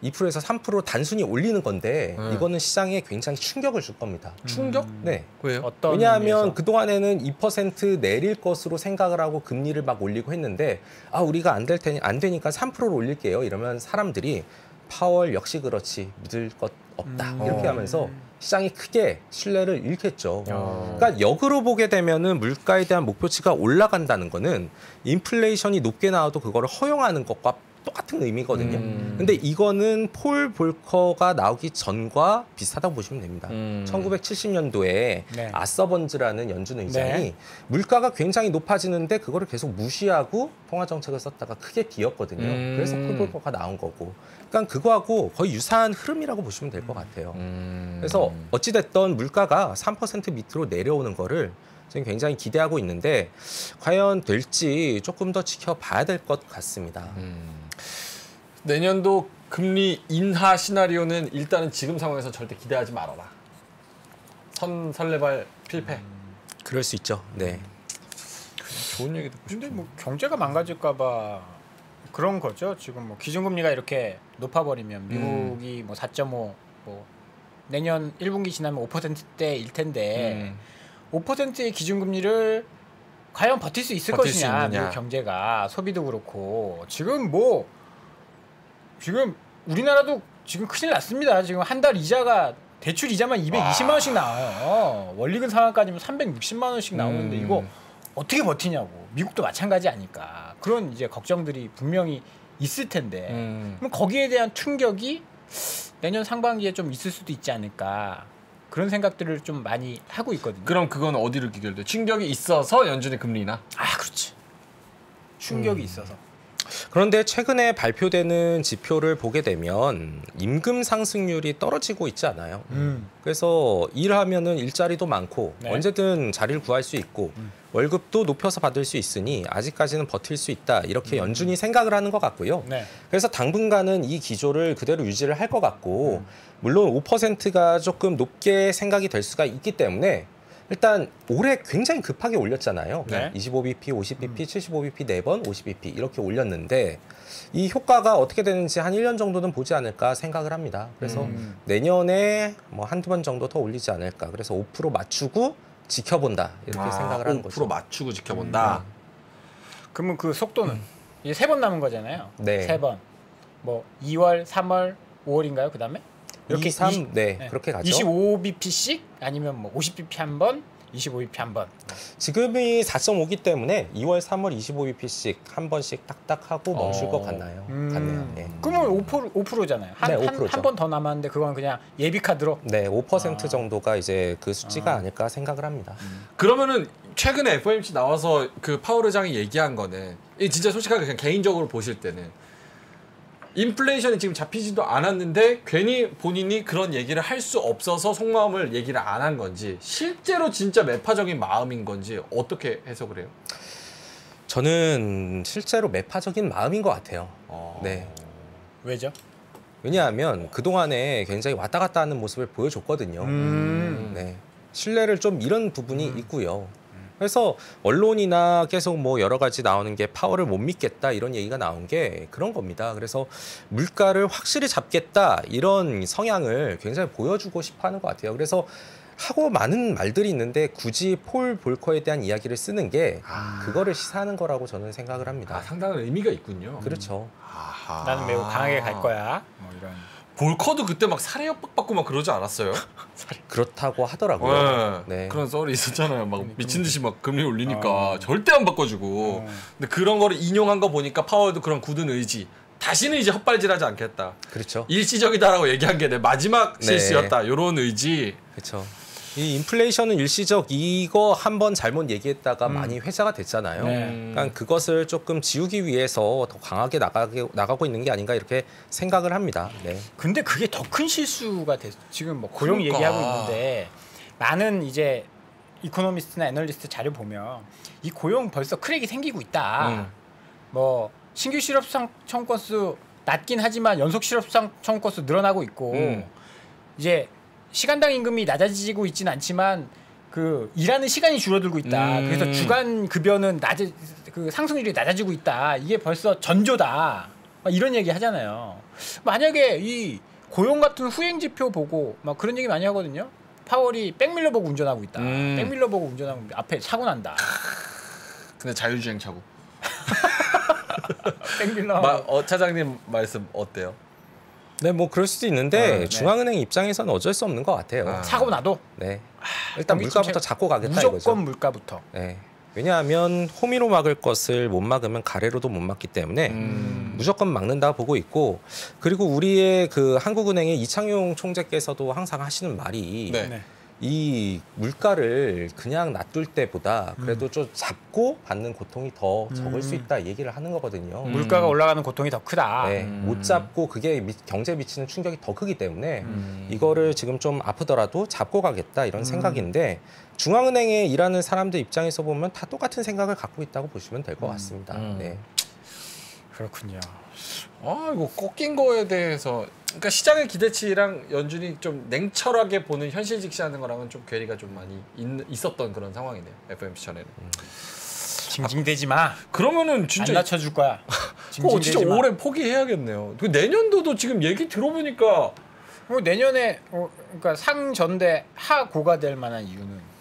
2%에서 3% 단순히 올리는 건데 이거는 시장에 굉장히 충격을 줄 겁니다. 충격? 네. 왜요? 어떤 왜냐하면 의미에서? 그동안에는 2% 내릴 것으로 생각을 하고 금리를 막 올리고 했는데 우리가 안 되니까 3%를 올릴게요. 이러면 사람들이 파월 역시 그렇지 믿을 것 없다. 이렇게 하면서 시장이 크게 신뢰를 잃겠죠. 그러니까 역으로 보게 되면은 물가에 대한 목표치가 올라간다는 거는 인플레이션이 높게 나와도 그거를 허용하는 것과 똑같은 의미거든요. 근데 이거는 폴 볼커가 나오기 전과 비슷하다고 보시면 됩니다. 1970년도에 네. 아서번즈라는 연준 의장이 네. 물가가 굉장히 높아지는데 그거를 계속 무시하고 통화 정책을 썼다가 크게 비었거든요. 그래서 폴 볼커가 나온 거고. 그러니까 그거하고 거의 유사한 흐름이라고 보시면 될 것 같아요. 그래서 어찌됐든 물가가 3% 밑으로 내려오는 거를 지금 굉장히 기대하고 있는데 과연 될지 조금 더 지켜봐야 될 것 같습니다. 내년도 금리 인하 시나리오는 일단은 지금 상황에서 절대 기대하지 말아라. 설레발 필패. 그럴 수 있죠. 네. 좋은 얘기 듣고 근데 뭐 경제가 망가질까봐 그런 거죠. 지금 뭐 기준금리가 이렇게 높아버리면 미국이 뭐 4.5, 뭐 내년 1분기 지나면 5%대일 텐데 5%의 기준금리를 과연 버틸 수 있을 버틸 수 것이냐. 있느냐. 미국 경제가 소비도 그렇고 지금 우리나라도 지금 큰일 났습니다. 지금 한 달 이자가 대출 이자만 220만 원씩 나와요. 원리금 상환까지면 360만 원씩 나오는데 이거 어떻게 버티냐고. 미국도 마찬가지 아닐까. 그런 이제 걱정들이 분명히 있을 텐데 그럼 거기에 대한 충격이 내년 상반기에 좀 있을 수도 있지 않을까. 그런 생각들을 좀 많이 하고 있거든요. 그럼 그건 어디를 기결돼? 충격이 있어서 연준의 금리 인하? 그렇지. 충격이 있어서. 그런데 최근에 발표되는 지표를 보게 되면 임금 상승률이 떨어지고 있지 않아요. 그래서 일하면은 일자리도 많고 네. 언제든 자리를 구할 수 있고 월급도 높여서 받을 수 있으니 아직까지는 버틸 수 있다. 이렇게 연준이 생각을 하는 것 같고요. 네. 그래서 당분간은 이 기조를 그대로 유지를 할 것 같고 물론 5%가 조금 높게 생각이 될 수가 있기 때문에 일단 올해 굉장히 급하게 올렸잖아요. 네. 25bp, 50bp, 75bp 4번, 50bp 이렇게 올렸는데 이 효과가 어떻게 되는지 한 1년 정도는 보지 않을까 생각을 합니다. 그래서 내년에 뭐 한두 번 정도 더 올리지 않을까. 그래서 5% 맞추고 지켜본다 이렇게 생각을 하는 거죠. 5% 맞추고 지켜본다. 그러면 그 속도는 이제 3번 남은 거잖아요. 네. 3번. 뭐 2월, 3월, 5월인가요? 그다음에 이렇게 2, 3, 네, 그렇게 가죠. 25bp씩 아니면 뭐 50bp 한 번, 25bp 한 번. 지금이 4.5기 때문에 2월, 3월 25bp씩 한 번씩 딱딱 하고 멈출 것 같네요. 예. 그러면 5%잖아요. 네, 5%죠. 한 번 더 남았는데 그건 그냥 예비 카드로. 네, 5% 정도가 이제 그 수치가 아닐까 생각을 합니다. 그러면은 최근에 FOMC 나와서 그 파월 의장이 얘기한 거는 이 진짜 솔직하게 그냥 개인적으로 보실 때는 인플레이션이 지금 잡히지도 않았는데 괜히 본인이 그런 얘기를 할 수 없어서 속마음을 얘기를 안 한 건지 실제로 진짜 매파적인 마음인 건지 어떻게 해석을 해요? 저는 실제로 매파적인 마음인 것 같아요. 네. 왜죠? 왜냐하면 그동안에 굉장히 왔다 갔다 하는 모습을 보여줬거든요. 네. 신뢰를 좀 잃은 부분이 있고요. 그래서 언론이나 계속 뭐 여러 가지 나오는 게 파월을 못 믿겠다 이런 얘기가 나온 게 그런 겁니다. 그래서 물가를 확실히 잡겠다 이런 성향을 굉장히 보여주고 싶어 하는 것 같아요. 그래서 하고 많은 말들이 있는데 굳이 폴 볼커에 대한 이야기를 쓰는 게 그거를 시사하는 거라고 저는 생각을 합니다. 상당한 의미가 있군요. 그렇죠. 나는 매우 강하게 갈 거야. 뭐 이런. 볼커도 그때 막 살해 협박 받고 막 그러지 않았어요? 그렇다고 하더라고요. 네. 네. 그런 썰이 있었잖아요. 막 미친 듯이 막 금리 올리니까 절대 안 바꿔주고. 근데 그런 거를 인용한 거 보니까 파월도 그런 굳은 의지. 다시는 이제 헛발질하지 않겠다. 그렇죠. 일시적이다라고 얘기한 게 내 마지막 네. 실수였다. 이런 의지. 그렇죠. 이 인플레이션은 일시적 이거 한번 잘못 얘기했다가 많이 회자가 됐잖아요. 네. 그러니까 그것을 조금 지우기 위해서 더 강하게 나가고 있는 게 아닌가 이렇게 생각을 합니다. 네. 근데 그게 더 큰 실수가 됐. 지금 뭐 고용 그러니까. 얘기하고 있는데 많은 이제 이코노미스트나 애널리스트 자료 보면 이 고용 벌써 크랙이 생기고 있다. 뭐 신규 실업 청구 건수 낮긴 하지만 연속 실업 청구 건수 늘어나고 있고 이제 시간당 임금이 낮아지고 있지는 않지만 그 일하는 시간이 줄어들고 있다. 그래서 주간 급여는 그 상승률이 낮아지고 있다. 이게 벌써 전조다. 막 이런 얘기 하잖아요. 만약에 이 고용 같은 후행 지표 보고 막 그런 얘기 많이 하거든요. 파월이 백밀러 보고 운전하고 있다. 백밀러 보고 운전하고 앞에 사고 난다. 근데 자율주행 차고. 백밀러. 차장님 말씀 어때요? 네, 뭐 그럴 수도 있는데 네. 중앙은행 입장에서는 어쩔 수 없는 것 같아요. 사고 나도 네. 일단 물가부터 잡고 가겠다 무조건 이거죠. 물가부터. 네. 왜냐하면 호미로 막을 것을 못 막으면 가래로도 못 막기 때문에 무조건 막는다 보고 있고, 그리고 우리의 그 한국은행의 이창용 총재께서도 항상 하시는 말이 네. 이 물가를 그냥 놔둘 때보다 그래도 좀 잡고 받는 고통이 더 적을 수 있다 얘기를 하는 거거든요. 물가가 올라가는 고통이 더 크다. 네, 못 잡고 그게 경제에 미치는 충격이 더 크기 때문에 이거를 지금 좀 아프더라도 잡고 가겠다 이런 생각인데, 중앙은행에 일하는 사람들 입장에서 보면 다 똑같은 생각을 갖고 있다고 보시면 될 것 같습니다. 네. 그렇군요. 이거 꺾인 거에 대해서 그러니까 시장의 기대치랑 연준이 좀 냉철하게 보는 현실 직시하는 거랑은 좀 괴리가 좀 많이 있었던 그런 상황이네요. FOMC 전에는. 징징대지 마. 그러면은 진짜 안 낮춰줄 거야. 진짜 징징대지 마. 올해 포기해야겠네요. 그 내년도도 지금 얘기 들어보니까 내년에 그러니까 상전대 하고가 될 만한 이유는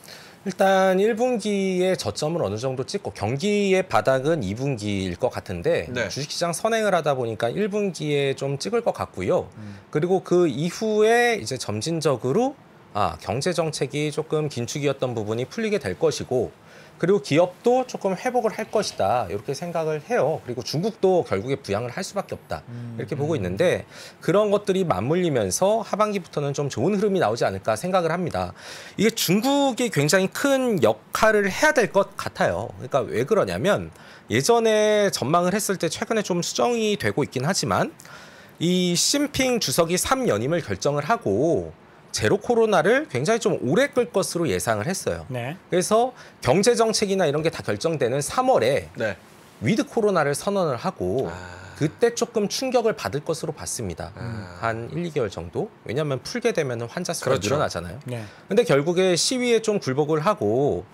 일단 1분기에 저점을 어느 정도 찍고 경기의 바닥은 2분기일 것 같은데 네. 주식시장 선행을 하다 보니까 1분기에 좀 찍을 것 같고요. 그리고 그 이후에 이제 점진적으로 경제 정책이 조금 긴축이었던 부분이 풀리게 될 것이고, 그리고 기업도 조금 회복을 할 것이다 이렇게 생각을 해요. 그리고 중국도 결국에 부양을 할 수밖에 없다 이렇게 보고 있는데, 그런 것들이 맞물리면서 하반기부터는 좀 좋은 흐름이 나오지 않을까 생각을 합니다. 이게 중국이 굉장히 큰 역할을 해야 될 것 같아요. 그러니까 왜 그러냐면 예전에 전망을 했을 때 최근에 좀 수정이 되고 있긴 하지만 이 시진핑 주석이 3연임을 결정을 하고 제로 코로나를 굉장히 좀 오래 끌 것으로 예상을 했어요. 네. 그래서 경제 정책이나 이런 게 다 결정되는 3월에 네. 위드 코로나를 선언을 하고 그때 조금 충격을 받을 것으로 봤습니다. 한 1, 2개월 정도. 왜냐하면 풀게 되면 환자 수가 그렇죠. 늘어나잖아요. 네. 근데 결국에 시위에 좀 굴복을 하고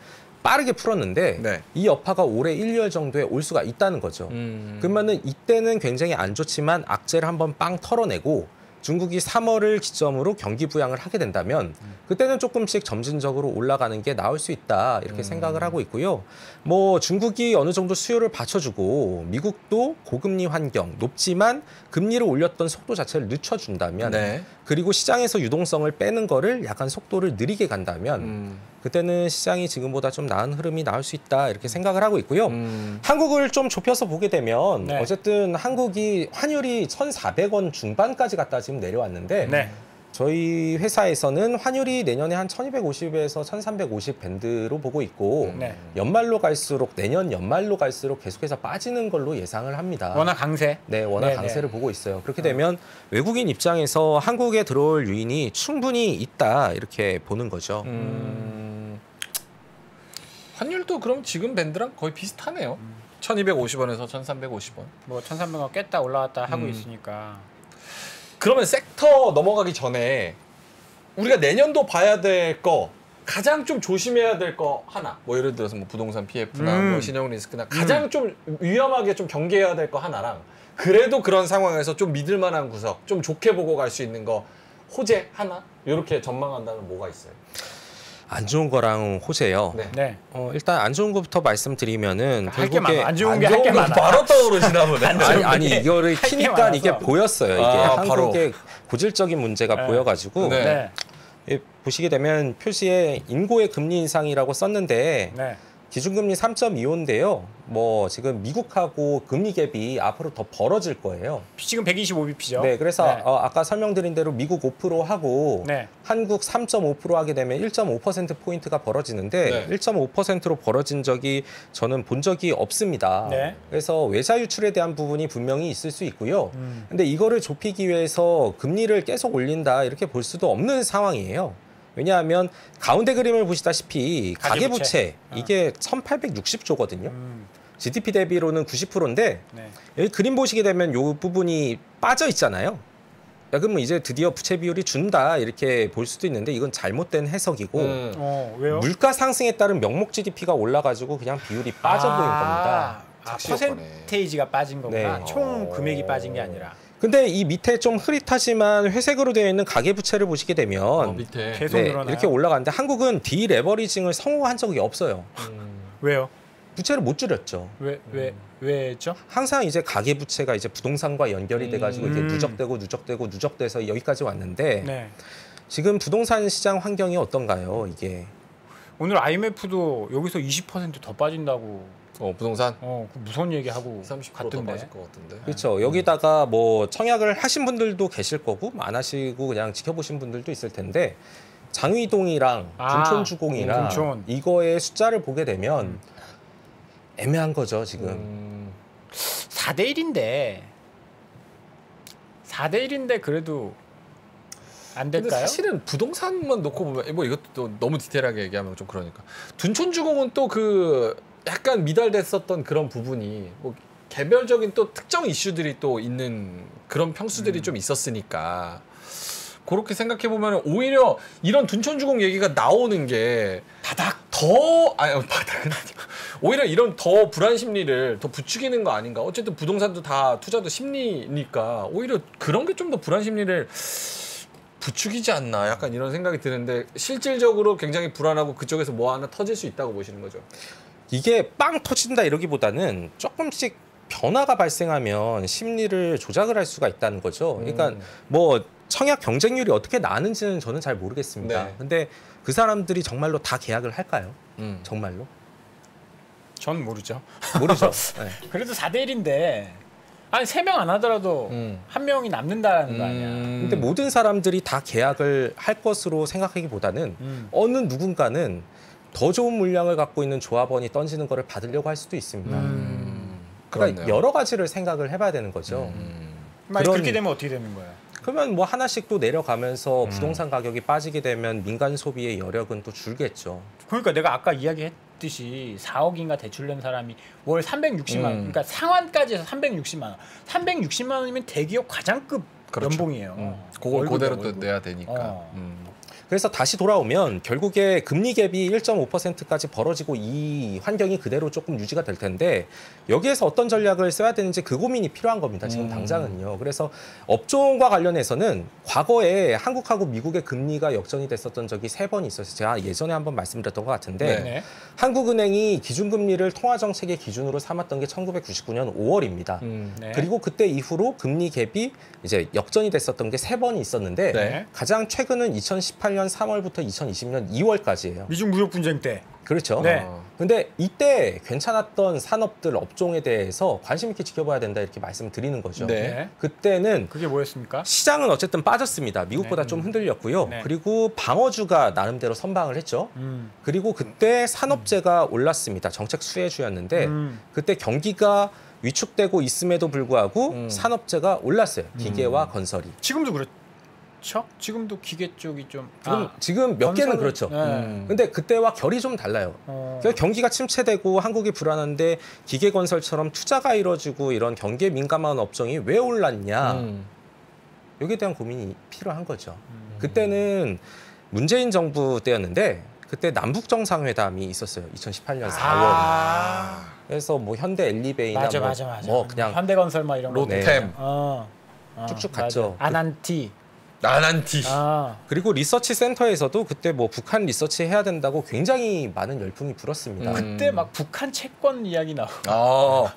빠르게 풀었는데 네. 이 여파가 올해 1, 2월 정도에 올 수가 있다는 거죠. 그러면은 이때는 굉장히 안 좋지만 악재를 한번 빵 털어내고 중국이 3월을 기점으로 경기 부양을 하게 된다면 그때는 조금씩 점진적으로 올라가는 게 나올 수 있다 이렇게 생각을 하고 있고요. 뭐 중국이 어느 정도 수요를 받쳐주고 미국도 고금리 환경 높지만 금리를 올렸던 속도 자체를 늦춰준다면 네. 그리고 시장에서 유동성을 빼는 거를 약간 속도를 느리게 간다면 그때는 시장이 지금보다 좀 나은 흐름이 나올 수 있다 이렇게 생각을 하고 있고요. 한국을 좀 좁혀서 보게 되면 네. 어쨌든 한국이 환율이 1,400원 중반까지 갔다 지금 내려왔는데 네. 저희 회사에서는 환율이 내년에 한 1,250에서 1,350 밴드로 보고 있고 네. 연말로 갈수록 내년 연말로 갈수록 계속해서 빠지는 걸로 예상을 합니다. 워낙 강세. 네, 워낙 네네. 강세를 보고 있어요. 그렇게 되면 외국인 입장에서 한국에 들어올 요인이 충분히 있다 이렇게 보는 거죠. 환율도 그럼 지금 밴드랑 거의 비슷하네요. 1,250원에서 1,350원. 뭐 1,300원 깼다 올라왔다 하고 있으니까. 그러면 섹터 넘어가기 전에 우리가 내년도 봐야 될 거 가장 좀 조심해야 될 거 하나. 뭐 예를 들어서 뭐 부동산 PF나 뭐 신용 리스크나 가장 좀 위험하게 좀 경계해야 될 거 하나랑 그래도 그런 상황에서 좀 믿을 만한 구석, 좀 좋게 보고 갈 수 있는 거 호재 하나 이렇게 전망한다면 뭐가 있어요? 안 좋은 거랑 호재요. 네. 네. 일단 안 좋은 것부터 말씀드리면은 할 게 많아. 결국에 안 좋은 게 할 게 많아. 바로 떠오르시나 보네. 아니 이거를 할게 키니까 많아서. 이게 보였어요. 이게 아, 한국의 고질적인 문제가 네. 보여가지고 네. 네. 예, 보시게 되면 표시에 인고의 금리 인상이라고 썼는데 네. 기준금리 3.25인데요. 뭐 지금 미국하고 금리 갭이 앞으로 더 벌어질 거예요. 지금 125bp죠. 네, 그래서 아까 설명드린 대로 미국 5% 하고 네. 한국 3.5% 하게 되면 1.5% 포인트가 벌어지는데 네. 1.5%로 벌어진 적이 저는 본 적이 없습니다. 네. 그래서 외자 유출에 대한 부분이 분명히 있을 수 있고요. 근데 이거를 좁히기 위해서 금리를 계속 올린다 이렇게 볼 수도 없는 상황이에요. 왜냐하면 가운데 그림을 보시다시피 가계부채 이게 1,860조거든요. GDP 대비로는 90%인데 네. 여기 그림 보시게 되면 이 부분이 빠져 있잖아요. 야, 그러면 이제 드디어 부채 비율이 준다 이렇게 볼 수도 있는데 이건 잘못된 해석이고 왜요? 물가 상승에 따른 명목 GDP가 올라가지고 그냥 비율이 빠져 보인 겁니다. 착시 퍼센테이지가 빠진 거구나. 네. 총 금액이 빠진 게 아니라. 근데 이 밑에 좀 흐릿하지만 회색으로 되어 있는 가계부채를 보시게 되면 밑에 계속 늘어나요. 이렇게 올라가는데 한국은 디레버리징을 성공한 적이 없어요. 왜요? 부채를 못 줄였죠. 왜죠? 항상 이제 가계부채가 이제 부동산과 연결이 돼가지고 이게 누적돼서 여기까지 왔는데 네. 지금 부동산 시장 환경이 어떤가요? 이게 오늘 IMF도 여기서 20% 더 빠진다고. 부동산 그 무서운 얘기하고 30%더 갔던데. 빠질 것 같은데. 그렇죠. 여기다가 뭐 청약을 하신 분들도 계실 거고 안 하시고 그냥 지켜보신 분들도 있을 텐데 장위동이랑 둔촌주공이랑 둔촌. 이거의 숫자를 보게 되면 애매한 거죠 지금. 4대 1인데 그래도 안 근데 될까요? 사실은 부동산만 놓고 보면 뭐 이것도 또 너무 디테일하게 얘기하면 좀 그러니까 둔촌주공은 또 그 약간 미달됐었던 그런 부분이 뭐 개별적인 또 특정 이슈들이 또 있는 그런 평수들이 좀 있었으니까 그렇게 생각해 보면 오히려 이런 둔촌주공 얘기가 나오는 게 바닥은 아니고 오히려 이런 더 불안 심리를 더 부추기는 거 아닌가. 어쨌든 부동산도 다 투자도 심리니까 오히려 그런 게 좀 더 불안 심리를 부추기지 않나 약간 이런 생각이 드는데 실질적으로 굉장히 불안하고 그쪽에서 뭐 하나 터질 수 있다고 보시는 거죠. 이게 빵 터진다 이러기보다는 조금씩 변화가 발생하면 심리를 조작을 할 수가 있다는 거죠. 그러니까 뭐 청약 경쟁률이 어떻게 나는지는 저는 잘 모르겠습니다. 네. 근데 그 사람들이 정말로 다 계약을 할까요? 정말로? 전 모르죠. 모르죠. 네. 그래도 4대 1인데 아니 3명 안 하더라도 한 명이 남는다라는 거 아니야. 근데 모든 사람들이 다 계약을 할 것으로 생각하기보다는 어느 누군가는 더 좋은 물량을 갖고 있는 조합원이 던지는 거를 받으려고 할 수도 있습니다. 그러니까 그렇네요. 여러 가지를 생각을 해봐야 되는 거죠. 만약 그런- 그렇게 되면 어떻게 되는 거야? 그러면 뭐 하나씩 또 내려가면서 부동산 가격이 빠지게 되면 민간 소비의 여력은 또 줄겠죠. 그러니까 내가 아까 이야기했던 빚듯이 4억인가 대출 낸 사람이 월 360만 원, 그러니까 상환까지 해서 360만 원. 360만 원이면 대기업 과장급 그렇죠. 연봉이에요. 그걸 그대로 또 월급. 내야 되니까. 그래서 다시 돌아오면 결국에 금리 갭이 1.5%까지 벌어지고 이 환경이 그대로 조금 유지가 될 텐데 여기에서 어떤 전략을 써야 되는지 그 고민이 필요한 겁니다. 지금 당장은요. 그래서 업종과 관련해서는 과거에 한국하고 미국의 금리가 역전이 됐었던 적이 3번 있었어요. 제가 예전에 한번 말씀드렸던 것 같은데 네. 한국은행이 기준금리를 통화정책의 기준으로 삼았던 게 1999년 5월입니다. 네. 그리고 그때 이후로 금리 갭이 이제 역전이 됐었던 게 3번이 있었는데 네. 가장 최근은 2018년 3월부터 2020년 2월까지예요. 미중 무역 분쟁 때. 그렇죠. 네. 근데 이때 괜찮았던 산업들 업종에 대해서 관심 있게 지켜봐야 된다 이렇게 말씀을 드리는 거죠. 네. 그때는 그게 뭐였습니까? 시장은 어쨌든 빠졌습니다. 미국보다 네. 좀 흔들렸고요. 네. 그리고 방어주가 나름대로 선방을 했죠. 그리고 그때 산업재가 올랐습니다. 정책 수혜주였는데 그때 경기가 위축되고 있음에도 불구하고 산업재가 올랐어요. 기계와 건설이. 지금도 그렇죠. 지금도 기계 쪽이 좀 지금 몇 개는 건설은- 그렇죠. 네. 근데 그때와 결이 좀 달라요. 그러니까 경기가 침체되고 한국이 불안한데 기계 건설처럼 투자가 이루어지고 이런 경기에 민감한 업종이 왜 올랐냐. 여기에 대한 고민이 필요한 거죠. 그때는 문재인 정부 때였는데 그때 남북 정상회담이 있었어요. 2018년 4월. 그래서 뭐 현대 엘리베이나 맞아. 뭐 그냥 현대건설 막 이런 거. 롯템. 쭉쭉 갔죠. 맞아. 아난티. 나난티. 그리고 리서치 센터에서도 그때 뭐 북한 리서치 해야 된다고 굉장히 많은 열풍이 불었습니다. 그때 막 북한 채권 이야기 나오고. 아,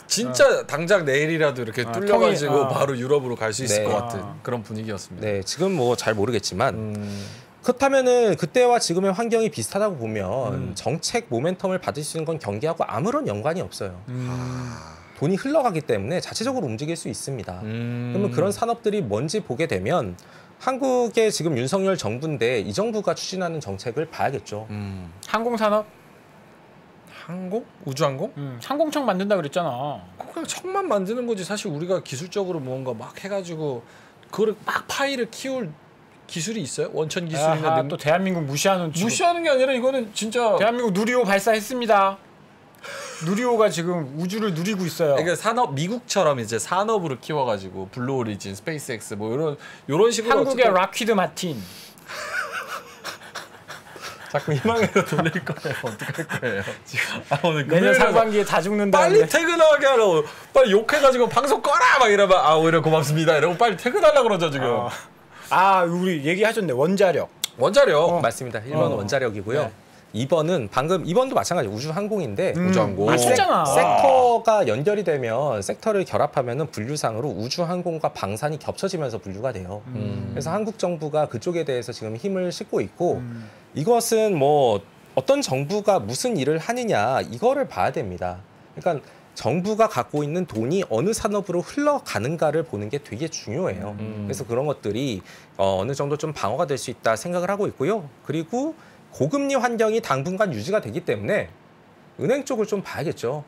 진짜 당장 내일이라도 이렇게 뚫려가지고 통일, 바로 유럽으로 갈 수 있을 네. 것 같은 그런 분위기였습니다. 네, 지금 뭐 잘 모르겠지만 그렇다면은 그때와 지금의 환경이 비슷하다고 보면 정책 모멘텀을 받을 수 있는 건 경기하고 아무런 연관이 없어요. 돈이 흘러가기 때문에 자체적으로 움직일 수 있습니다. 그러면 그런 산업들이 뭔지 보게 되면 한국의 지금 윤석열 정부인데 이 정부가 추진하는 정책을 봐야겠죠. 항공산업? 항공? 우주항공? 항공청 만든다 그랬잖아. 그냥 척만 만드는 거지. 사실 우리가 기술적으로 뭔가 막 해가지고 그거를 막 파이를 키울 기술이 있어요? 원천 기술이나 또 대한민국 무시하는 무시하는 게 아니라 이거는 진짜 대한민국 누리호 발사했습니다. 누리호가 지금 우주를 누리고 있어요. 그러니까 산업 미국처럼 이제 산업으로 키워가지고 블루 오리진, 스페이스X 뭐 이런 식으로 한국의 어쨌든 락히드 마틴. 자꾸 희망으로 돌릴 거예요. 어떡할 거예요? 오늘 내년 금요일에 상반기에 다 죽는다. 빨리 퇴근하게 하라고 빨리 욕해가지고 방송 꺼라 막 이러면 오히려 고맙습니다 이러고 빨리 퇴근하려고 그러죠 지금. 우리 얘기하셨네. 원자력. 원자력 맞습니다. 1번은 원자력이고요. 네. 2번은 2번도 마찬가지 우주항공인데 우주항공. 맞췄잖아. 섹터가 연결이 되면 섹터를 결합하면은 분류상으로 우주항공과 방산이 겹쳐지면서 분류가 돼요. 그래서 한국 정부가 그쪽에 대해서 지금 힘을 싣고 있고 이것은 뭐 어떤 정부가 무슨 일을 하느냐 이거를 봐야 됩니다. 그러니까 정부가 갖고 있는 돈이 어느 산업으로 흘러가는가를 보는 게 되게 중요해요. 그래서 그런 것들이 어느 정도 좀 방어가 될 수 있다 생각을 하고 있고요. 그리고 고금리 환경이 당분간 유지가 되기 때문에 은행 쪽을 좀 봐야겠죠.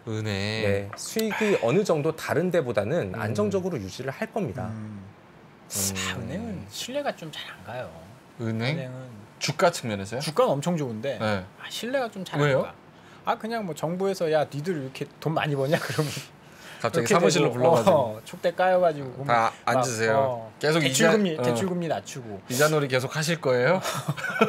은행. 네, 수익이 어느 정도 다른 데보다는 안정적으로 유지를 할 겁니다. 은행은 신뢰가 좀 잘 안 가요. 은행? 은행은 주가 측면에서요? 주가는 엄청 좋은데 네. 신뢰가 좀 잘 안 왜요? 가. 그냥 뭐 정부에서 야 니들 이렇게 돈 많이 버냐 그러면 갑자기 이렇게 사무실로 되고, 불러가지고 촉대 까여가지고 다 막, 앉으세요. 계속 대출금리 낮추고. 이자놀이 계속 하실 거예요?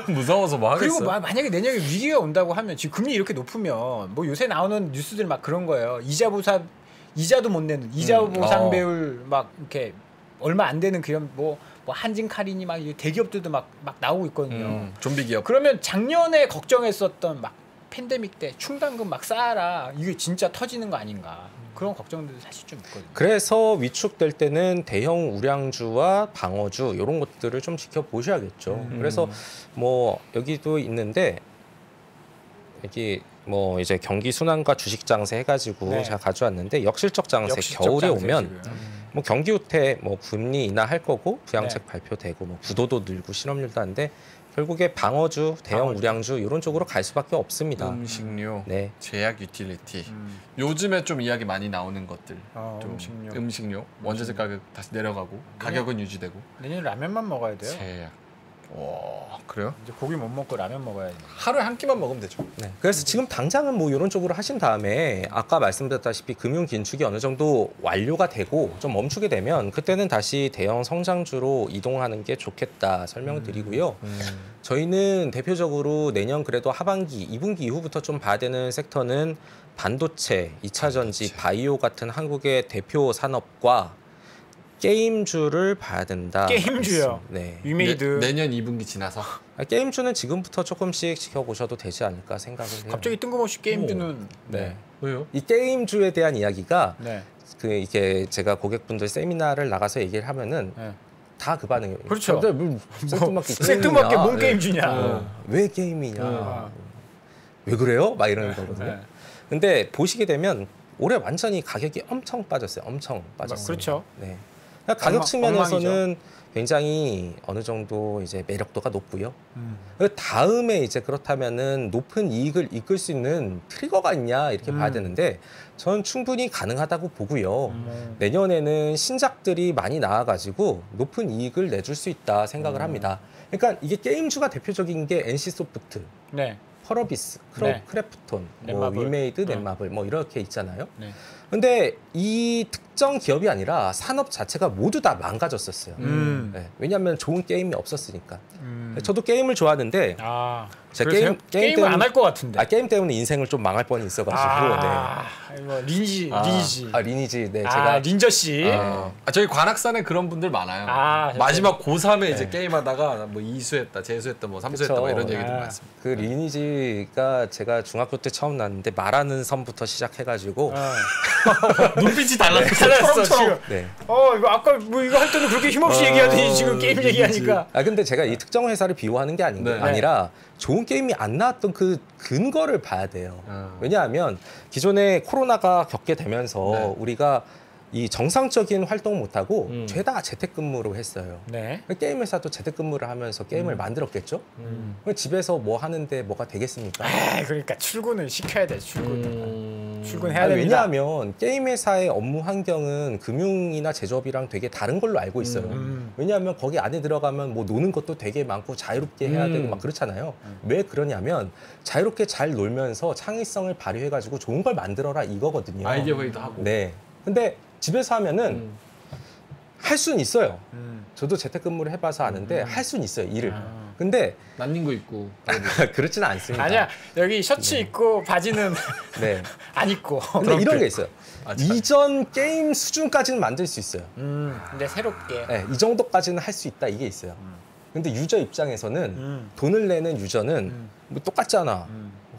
무서워서 뭐 하겠어? 그리고 만약에 내년에 위기가 온다고 하면 지금 금리 이렇게 높으면 뭐 요새 나오는 뉴스들 막 그런 거예요. 이자도 못 내는 이자 보상 배율 막 이렇게 얼마 안 되는 그런 뭐 한진카리니 막 대기업들도 막 나오고 있거든요. 좀비 기업. 그러면 작년에 걱정했었던 막 팬데믹 때 충당금 막 쌓아라 이게 진짜 터지는 거 아닌가 그런 걱정들도 사실 좀 있거든요. 그래서 위축될 때는 대형 우량주와 방어주 이런 것들을 좀 지켜보셔야겠죠. 그래서 뭐 여기도 있는데 여기 뭐 이제 경기 순환과 주식 장세 해가지고 네. 제가 가져왔는데 역실적 장세 역시적 겨울에 장세 오면 지금. 뭐 경기 후퇴 뭐 금리 인하할 거고 부양책 발표되고 뭐 부도도 늘고 실업률도 하는데 결국에 방어주, 대형 우량주 이런 쪽으로 갈 수밖에 없습니다. 음식료, 네. 제약 유틸리티. 요즘에 좀 이야기 많이 나오는 것들. 좀 음식료. 원자재 가격 다시 내려가고 가격은 유지되고. 내년 라면만 먹어야 돼요. 제약. 그래요? 이제 고기 못 먹고 라면 먹어야지. 하루에 한 끼만 먹으면 되죠. 네. 그래서 지금 당장은 뭐 이런 쪽으로 하신 다음에 아까 말씀드렸다시피 금융 긴축이 어느 정도 완료가 되고 좀 멈추게 되면 그때는 다시 대형 성장주로 이동하는 게 좋겠다 설명을 드리고요. 저희는 대표적으로 내년 그래도 하반기, 2분기 이후부터 좀 봐야 되는 섹터는 반도체, 2차 전지, 바이오 같은 한국의 대표 산업과 게임주를 봐야 된다. 게임주요? 네. 위메이드. 내년 2분기 지나서 게임주는 지금부터 조금씩 지켜보셔도 되지 않을까 생각을 해요. 갑자기 뜬금없이 게임주는 네. 왜요? 이 게임주에 대한 이야기가 네. 이게 제가 고객분들 세미나를 나가서 얘기를 하면은 네. 다 그 반응이에요. 그렇죠. 생뚱맞게 생뚱맞게 뭔 네. 게임주냐. 왜 게임이냐. 왜 그래요? 막 이러는 거거든요. 네. 근데 보시게 되면 올해 완전히 가격이 엄청 빠졌어요. 엄청 빠졌어요. 그렇죠. 네. 그러니까 가격 엉망, 측면에서는 굉장히 어느 정도 이제 매력도가 높고요. 그 다음에 이제 그렇다면은 높은 이익을 이끌 수 있는 트리거가 있냐 이렇게 봐야 되는데 저는 충분히 가능하다고 보고요. 내년에는 신작들이 많이 나와가지고 높은 이익을 내줄 수 있다 생각을 합니다. 그러니까 이게 게임주가 대표적인 게 NC소프트, 네. 펄어비스, 네. 크래프톤, 뭐 넷마블. 위메이드, 넷마블 뭐 이렇게 있잖아요. 네. 근데 이 특정 기업이 아니라 산업 자체가 모두 다 망가졌었어요. 네, 왜냐하면 좋은 게임이 없었으니까. 저도 게임을 좋아하는데 아, 제 그러세요? 게임을 안 할 것 같은데. 게임 때문에 인생을 좀 망할 뻔히 있어가지고. 이거 리니지. 리니지. 네, 아, 제가 린저 씨. 저희 관악산에 그런 분들 많아요. 마지막 고3에 이제 게임하다가 뭐 이수했다, 재수했다, 뭐 삼수했다 뭐 이런 얘기도 많습니다. 그 리니지가 제가 중학교 때 처음 났는데 말하는 섬부터 시작해가지고 눈빛이 달랐어. 달랐어 지금. 네. 이거 아까 뭐 이거 할 때는 그렇게 힘없이 얘기하더니 지금 게임 얘기하니까. 근데 제가 이 특정 회사를 비호하는 게 아니라 좋은 게임이 안 나왔던 그 근거를 봐야 돼요. 왜냐하면 기존에 코로나가 겪게 되면서 우리가 이 정상적인 활동 못하고 죄다 재택근무로 했어요. 네. 게임 회사도 재택근무를 하면서 게임을 만들었겠죠. 집에서 뭐 하는데 뭐가 되겠습니까? 그러니까 출근을 시켜야 돼. 출근해야 됩니다. 왜냐하면 게임 회사의 업무 환경은 금융이나 제조업이랑 되게 다른 걸로 알고 있어요. 왜냐하면 거기 안에 들어가면 뭐 노는 것도 되게 많고 자유롭게 해야 되고 막 그렇잖아요. 왜 그러냐면 자유롭게 잘 놀면서 창의성을 발휘해가지고 좋은 걸 만들어라 이거거든요. 아이디어 회의도 하고. 네. 근데 집에서 하면은 할 수는 있어요. 저도 재택근무를 해봐서 아는데 할 수는 있어요, 일을. 근데 난닝구 있고. 그렇지는 않습니다. 아니야, 여기 셔츠 입고 바지는 네. 안 입고. 근데 이런 게 있어요. 이전 게임 수준까지는 만들 수 있어요. 근데 새롭게. 네, 이 정도까지는 할 수 있다 이게 있어요. 근데 유저 입장에서는 돈을 내는 유저는 뭐 똑같잖아.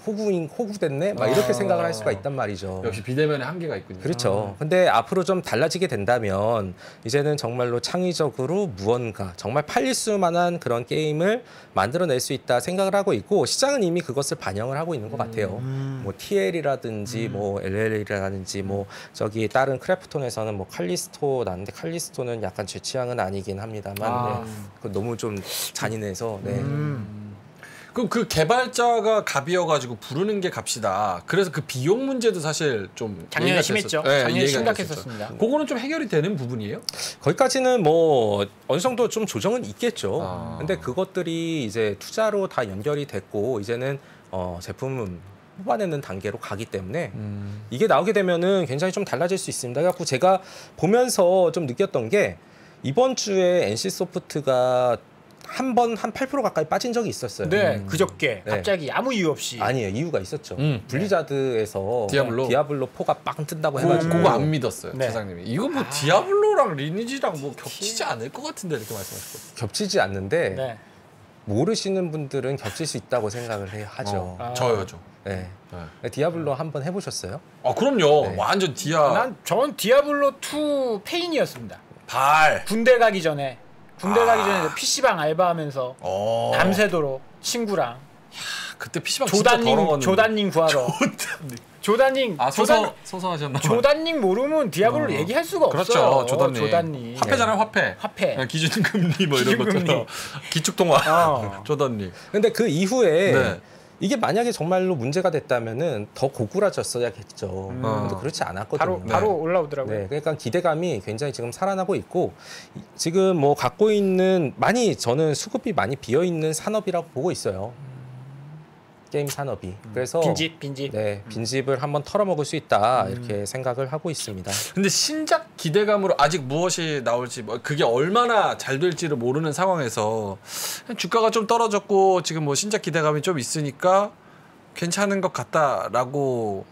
호구됐네? 막 이렇게 생각을 할 수가 있단 말이죠. 역시 비대면의 한계가 있군요. 그렇죠. 근데 앞으로 좀 달라지게 된다면 이제는 정말로 창의적으로 무언가 정말 팔릴 수만한 그런 게임을 만들어낼 수 있다 생각을 하고 있고 시장은 이미 그것을 반영을 하고 있는 것 같아요. 뭐 TL이라든지 뭐 LL이라든지 뭐 저기 다른 크래프톤에서는 뭐 칼리스토 나는데 칼리스토는 약간 제 취향은 아니긴 합니다만 그 너무 좀 잔인해서 그럼 그 개발자가 갑이어가지고 부르는 게 값이다. 그래서 그 비용 문제도 사실 좀 작년에 얘기가 심했죠. 됐었- 작년에 얘기가 심각했었습니다. 됐었죠. 그거는 좀 해결이 되는 부분이에요? 거기까지는 뭐 어느 정도 좀 조정은 있겠죠. 근데 그것들이 이제 투자로 다 연결이 됐고 이제는 제품은 뽑아내는 단계로 가기 때문에 이게 나오게 되면은 굉장히 좀 달라질 수 있습니다. 그래갖고 제가 보면서 좀 느꼈던 게 이번 주에 NC소프트가 한 8% 가까이 빠진 적이 있었어요. 네, 그저께 네. 갑자기 아무 이유 없이. 아니에요. 이유가 있었죠. 블리자드에서 디아블로 4가 빵 뜬다고 해가지고 그거 안 믿었어요, 네. 사장님이. 이거 뭐 디아블로랑 리니지랑 뭐 겹치지 않을 것 같은데 이렇게 말씀하셨거든요. 겹치지 않는데 네. 모르시는 분들은 겹칠 수 있다고 생각을 하죠. 저요. 네. 디아블로 한번 해보셨어요? 그럼요. 네. 완전 디아. 전 디아블로 2 페인이었습니다. 발. 군대 가기 전에 PC방 알바하면서 밤새도록 친구랑 그때 PC방 진짜 더러웠는데. 조단님 구하러. 조단님. 소소하셨나 봐요. 조단님 모르면 디아블로 얘기할 수가 없어요. 그렇죠. 조단님. 화폐잖아요, 화폐. 화폐. 기준금리 뭐 이런 기준금리. 것처럼. 기축통화. 조단님. 근데 그 이후에 이게 만약에 정말로 문제가 됐다면은 더 고꾸라졌어야겠죠. 근데 그렇지 않았거든요. 바로 올라오더라고요. 네, 그러니까 기대감이 굉장히 지금 살아나고 있고 지금 뭐 갖고 있는 많이 저는 수급이 많이 비어 있는 산업이라고 보고 있어요. 게임 산업이. 그래서 빈집. 네, 빈집을 한번 털어먹을 수 있다 이렇게 생각을 하고 있습니다. 근데 신작 기대감으로 아직 무엇이 나올지 뭐 그게 얼마나 잘 될지를 모르는 상황에서 주가가 좀 떨어졌고 지금 뭐 신작 기대감이 좀 있으니까 괜찮은 것 같다라고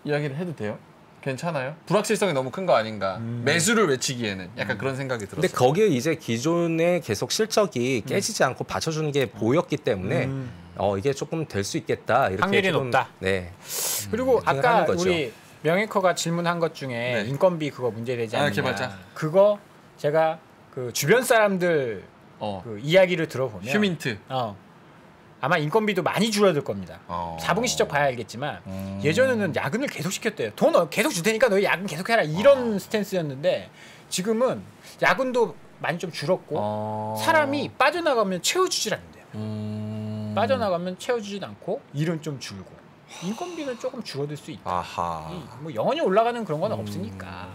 이야기를 해도 돼요? 괜찮아요? 불확실성이 너무 큰 거 아닌가? 매수를 외치기에는 약간 그런 생각이 들었어요. 근데 거기에 이제 기존의 계속 실적이 깨지지 않고 받쳐주는 게 보였기 때문에 이게 조금 될 수 있겠다 이렇게 확률이 조금, 높다. 네. 그리고 생각을 아까 하는 거죠. 우리 명예커가 질문한 것 중에 네. 인건비 그거 문제되지 않느냐. 개발자. 그거 제가 그 주변 사람들 어. 그 이야기를 들어보면 휴민트. 아마 인건비도 많이 줄어들 겁니다. 4분기 실적 봐야 알겠지만 예전에는 야근을 계속 시켰대요. 돈 계속 줄 테니까 너 야근 계속 해라 이런 스탠스였는데 지금은 야근도 많이 좀 줄었고 사람이 빠져나가면 채워주질 않는데요. 빠져나가면 채워주진 않고 일은 좀 줄고 인건비는 조금 줄어들 수 있다. 아하. 뭐 영원히 올라가는 그런 건 없으니까.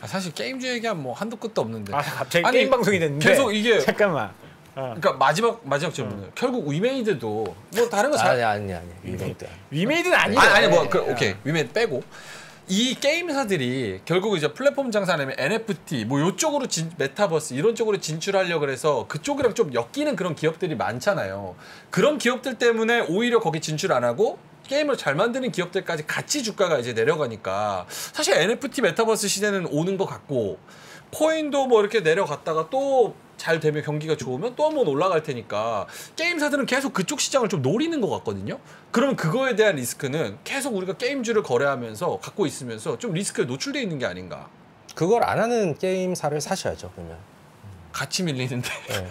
사실 게임주 얘기하면 뭐 한도 끝도 없는데. 갑자기 아니, 게임 방송이 됐는데 계속 이게 잠깐만. 그러니까 마지막 질문은 결국 위메이드도 뭐 다른 거 잘 아니 위메이드. 위메이드는 아니에요. 아니 뭐 오케이 위메이드 빼고 이 게임사들이 결국 이제 플랫폼 장사하면 NFT 뭐 요쪽으로 메타버스 이런 쪽으로 진출하려고 그래서 그쪽이랑 좀 엮이는 그런 기업들이 많잖아요. 그런 기업들 때문에 오히려 거기 진출 안 하고 게임을 잘 만드는 기업들까지 같이 주가가 이제 내려가니까 사실 NFT 메타버스 시대는 오는 것 같고 코인도 뭐 이렇게 내려갔다가 또 잘 되면 경기가 좋으면 또 한번 올라갈 테니까 게임사들은 계속 그쪽 시장을 좀 노리는 것 같거든요. 그러면 그거에 대한 리스크는 계속 우리가 게임주를 거래하면서 갖고 있으면서 좀 리스크에 노출돼 있는 게 아닌가. 그걸 안 하는 게임사를 사셔야죠 그러면. 같이 밀리는데 네.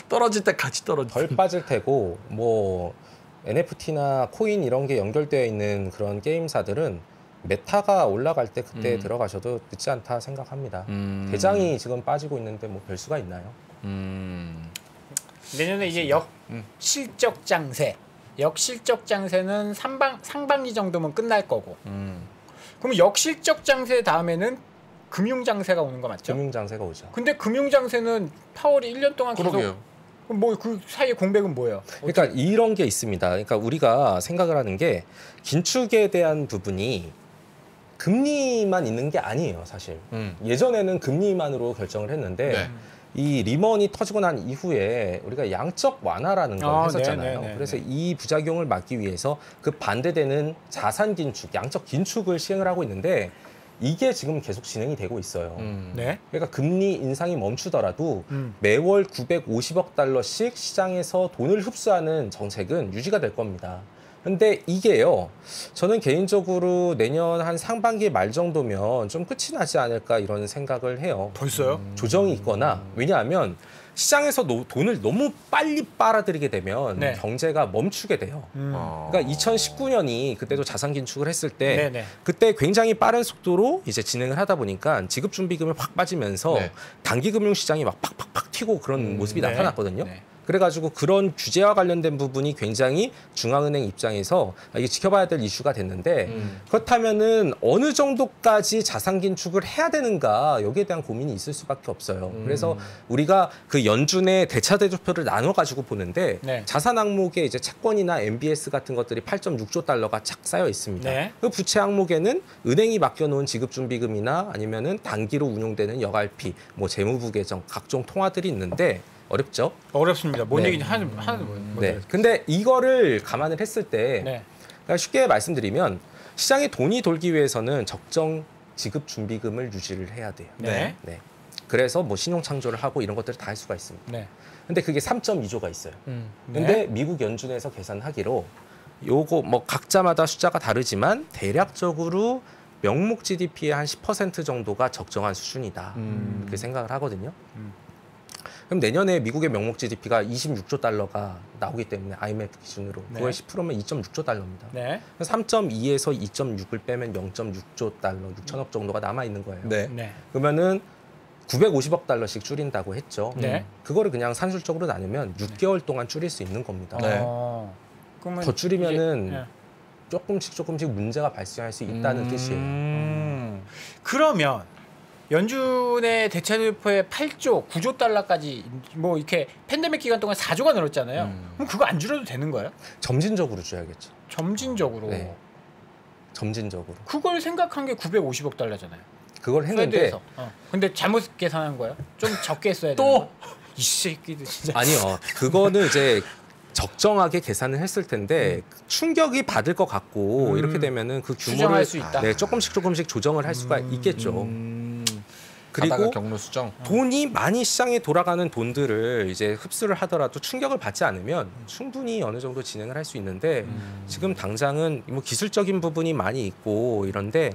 떨어질 때 같이 떨어지. 덜 빠질 테고 뭐 NFT나 코인 이런 게 연결되어 있는 그런 게임사들은 메타가 올라갈 때 그때 들어가셔도 늦지 않다 생각합니다. 대장이 지금 빠지고 있는데 뭐 별 수가 있나요? 내년에 이제 역실적 장세. 역실적 장세는 상반기 정도면 끝날 거고. 그럼 역실적 장세 다음에는 금융 장세가 오는 거 맞죠? 금융 장세가 오죠. 근데 금융 장세는 파월이 1년 동안 계속 그러게요. 그럼 뭐 그 사이에 공백은 뭐예요? 그러니까 이런 게 있습니다. 그러니까 우리가 생각을 하는 게 긴축에 대한 부분이 금리만 있는 게 아니에요, 사실. 예전에는 금리만으로 결정을 했는데 네. 이 리먼이 터지고 난 이후에 우리가 양적 완화라는 걸 했었잖아요. 네네네네. 그래서 이 부작용을 막기 위해서 그 반대되는 자산 긴축, 양적 긴축을 시행을 하고 있는데 이게 지금 계속 진행이 되고 있어요. 네. 그러니까 금리 인상이 멈추더라도 매월 950억 달러씩 시장에서 돈을 흡수하는 정책은 유지가 될 겁니다. 근데 이게요, 저는 개인적으로 내년 한 상반기 말 정도면 좀 끝이 나지 않을까 이런 생각을 해요. 벌써요? 조정이 있거나, 왜냐하면 시장에서 돈을 너무 빨리 빨아들이게 되면 네. 경제가 멈추게 돼요. 그러니까 2019년이 그때도 자산 긴축을 했을 때 네네. 그때 굉장히 빠른 속도로 이제 진행을 하다 보니까 지급 준비금이 확 빠지면서 네. 단기 금융 시장이 막 팍팍팍 튀고 그런 모습이 네. 나타났거든요. 네. 그래가지고 그런 규제와 관련된 부분이 굉장히 중앙은행 입장에서 이게 지켜봐야 될 이슈가 됐는데 그렇다면은 어느 정도까지 자산 긴축을 해야 되는가 여기에 대한 고민이 있을 수밖에 없어요. 그래서 우리가 그 연준의 대차대조표를 나눠가지고 보는데 네. 자산 항목에 이제 채권이나 MBS 같은 것들이 8.6조 달러가 착 쌓여 있습니다. 네. 그 부채 항목에는 은행이 맡겨놓은 지급준비금이나 아니면은 단기로 운용되는 여갈피, 뭐 재무부 계정, 각종 통화들이 있는데 어렵죠? 어렵습니다. 뭔 네. 얘기인지 하나도 못 네. 알아듣겠어요. 근데 이거를 감안을 했을 때 네. 그러니까 쉽게 말씀드리면 시장에 돈이 돌기 위해서는 적정 지급 준비금을 유지를 해야 돼요. 네. 네. 그래서 뭐 신용 창조를 하고 이런 것들을 다 할 수가 있습니다. 네. 근데 그게 3.2조가 있어요. 네. 근데 미국 연준에서 계산하기로 요거 뭐 각자마다 숫자가 다르지만 대략적으로 명목 GDP의 한 10% 정도가 적정한 수준이다. 이렇게 생각을 하거든요. 그럼 내년에 미국의 명목 GDP가 26조 달러가 나오기 때문에 IMF 기준으로 네. 그거의 10%면 2.6조 달러입니다. 네. 3.2에서 2.6을 빼면 0.6조 달러, 6천억 정도가 남아 있는 거예요. 네. 네. 그러면은 950억 달러씩 줄인다고 했죠. 네. 그거를 그냥 산술적으로 나누면 6개월 동안 줄일 수 있는 겁니다. 네. 더 줄이면은 이제, 예. 조금씩 문제가 발생할 수 있다는 뜻이에요. 그러면 연준의 대체제표에 8조, 9조 달러까지 뭐 이렇게 팬데믹 기간 동안 4조가 늘었잖아요. 그럼 그거 안 줄여도 되는 거예요? 점진적으로 줘야겠죠. 점진적으로. 네. 점진적으로. 그걸 생각한 게 950억 달러잖아요. 그걸 했는데 페드에서. 근데 잘못 계산한 거예요? 좀 적게 써야 되는 또? 거예요? 이 새끼들 진짜. 아니요. 그거는 이제 적정하게 계산을 했을 텐데 충격이 받을 것 같고 이렇게 되면은 그 규모를 수정할 수 있다. 네, 조금씩 조정을 할 수가 있겠죠. 가다가 그리고 경로 수정. 돈이 많이 시장에 돌아가는 돈들을 이제 흡수를 하더라도 충격을 받지 않으면 충분히 어느 정도 진행을 할 수 있는데 지금 당장은 뭐 기술적인 부분이 많이 있고 이런데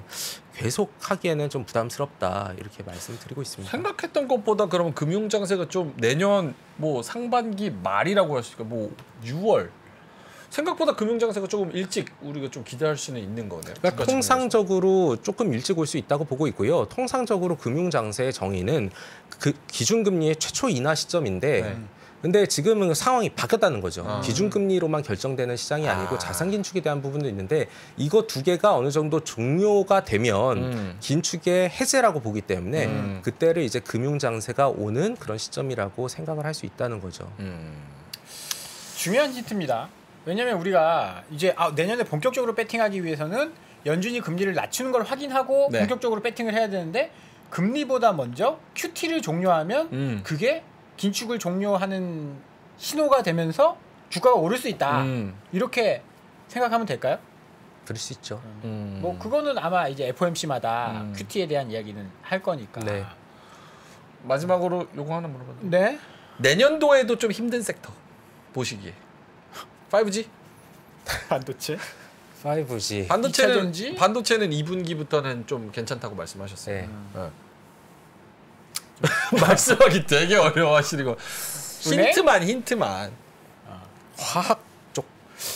계속 하기에는 좀 부담스럽다 이렇게 말씀드리고 있습니다. 생각했던 것보다 그러면 금융 장세가 좀 내년 뭐 상반기 말이라고 할 수 있을까? 뭐 6월. 생각보다 금융 장세가 조금 일찍 우리가 좀 기대할 수는 있는 거네요. 그러니까 통상적으로 조금 일찍 올 수 있다고 보고 있고요. 통상적으로 금융 장세의 정의는 그 기준금리의 최초 인하 시점인데 네. 근데 지금은 상황이 바뀌었다는 거죠. 기준금리로만 결정되는 시장이 아니고 자산 긴축에 대한 부분도 있는데 이거 두 개가 어느 정도 종료가 되면 긴축의 해제라고 보기 때문에 그때를 이제 금융 장세가 오는 그런 시점이라고 생각을 할 수 있다는 거죠. 중요한 힌트입니다. 왜냐면 우리가 이제 내년에 본격적으로 배팅하기 위해서는 연준이 금리를 낮추는 걸 확인하고 네. 본격적으로 배팅을 해야 되는데 금리보다 먼저 QT를 종료하면 그게 긴축을 종료하는 신호가 되면서 주가가 오를 수 있다. 이렇게 생각하면 될까요? 그럴 수 있죠. 뭐 그거는 아마 이제 FOMC마다 QT에 대한 이야기는 할 거니까. 네. 마지막으로 요거 하나 물어봐도 돼요? 네. 내년도에도 좀 힘든 섹터 보시기에 5G? 반도체. 5G. 반도체는 2분기부터는 좀 괜찮다고 말씀하셨어요. 네. 말씀하기 되게 어려워하시는 거. 은행? 힌트만. 화학 쪽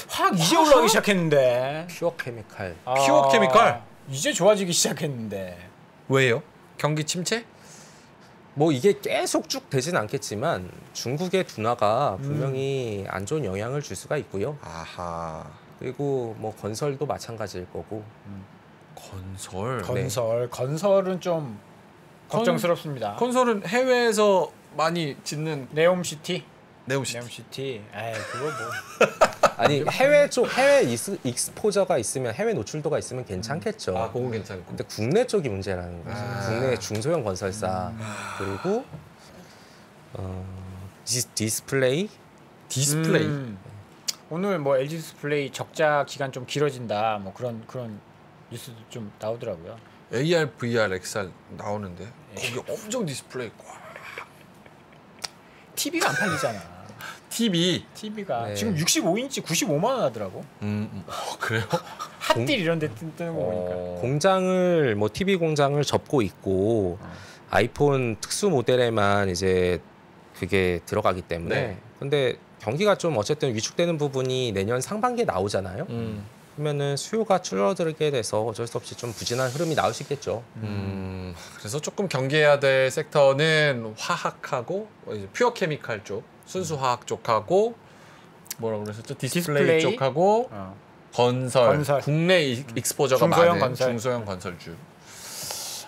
화학 이제 올라오기 시작했는데. 퓨어 케미칼. 퓨어 케미칼? 이제 좋아지기 시작했는데. 왜요? 경기 침체? 뭐 이게 계속 쭉 되진 않겠지만 중국의 둔화가 분명히 안 좋은 영향을 줄 수가 있고요. 아하. 그리고 뭐 건설도 마찬가지일 거고. 건설은 좀 걱정스럽습니다. 건설은 해외에서 많이 짓는 네옴시티. 네옴시티. 네옴시티. 에이 그거 뭐. 아니 해외 쪽 해외 익스포저가 있으면 해외 노출도가 있으면 괜찮겠죠. 아, 그건 괜찮고. 근데 국내 쪽이 문제라는 거죠. 국내 중소형 건설사 그리고 디스플레이. 오늘 뭐 LG 디스플레이 적자 기간 좀 길어진다. 뭐 그런 뉴스도 좀 나오더라고요. AR, VR, XR 나오는데 거기 엄청 디스플레이 꽉. TV가 안 팔리잖아. TV가 네. 지금 65인치 95만 원 하더라고. 그래요? 핫딜 이런 데 뜨는 거 보니까. 공장을 뭐 TV 공장을 접고 있고 아이폰 특수 모델에만 이제 그게 들어가기 때문에 네. 근데 경기가 좀 어쨌든 위축되는 부분이 내년 상반기에 나오잖아요. 그러면은 수요가 줄어들게 돼서 어쩔 수 없이 좀 부진한 흐름이 나올 수 있겠죠. 그래서 조금 경계해야 될 섹터는 화학하고 이제 퓨어 케미칼 쪽, 순수 화학 쪽하고 뭐라고 그랬었죠? 디스플레이 쪽하고 건설. 국내 익스포저가 중소형 많은 중소형 건설주.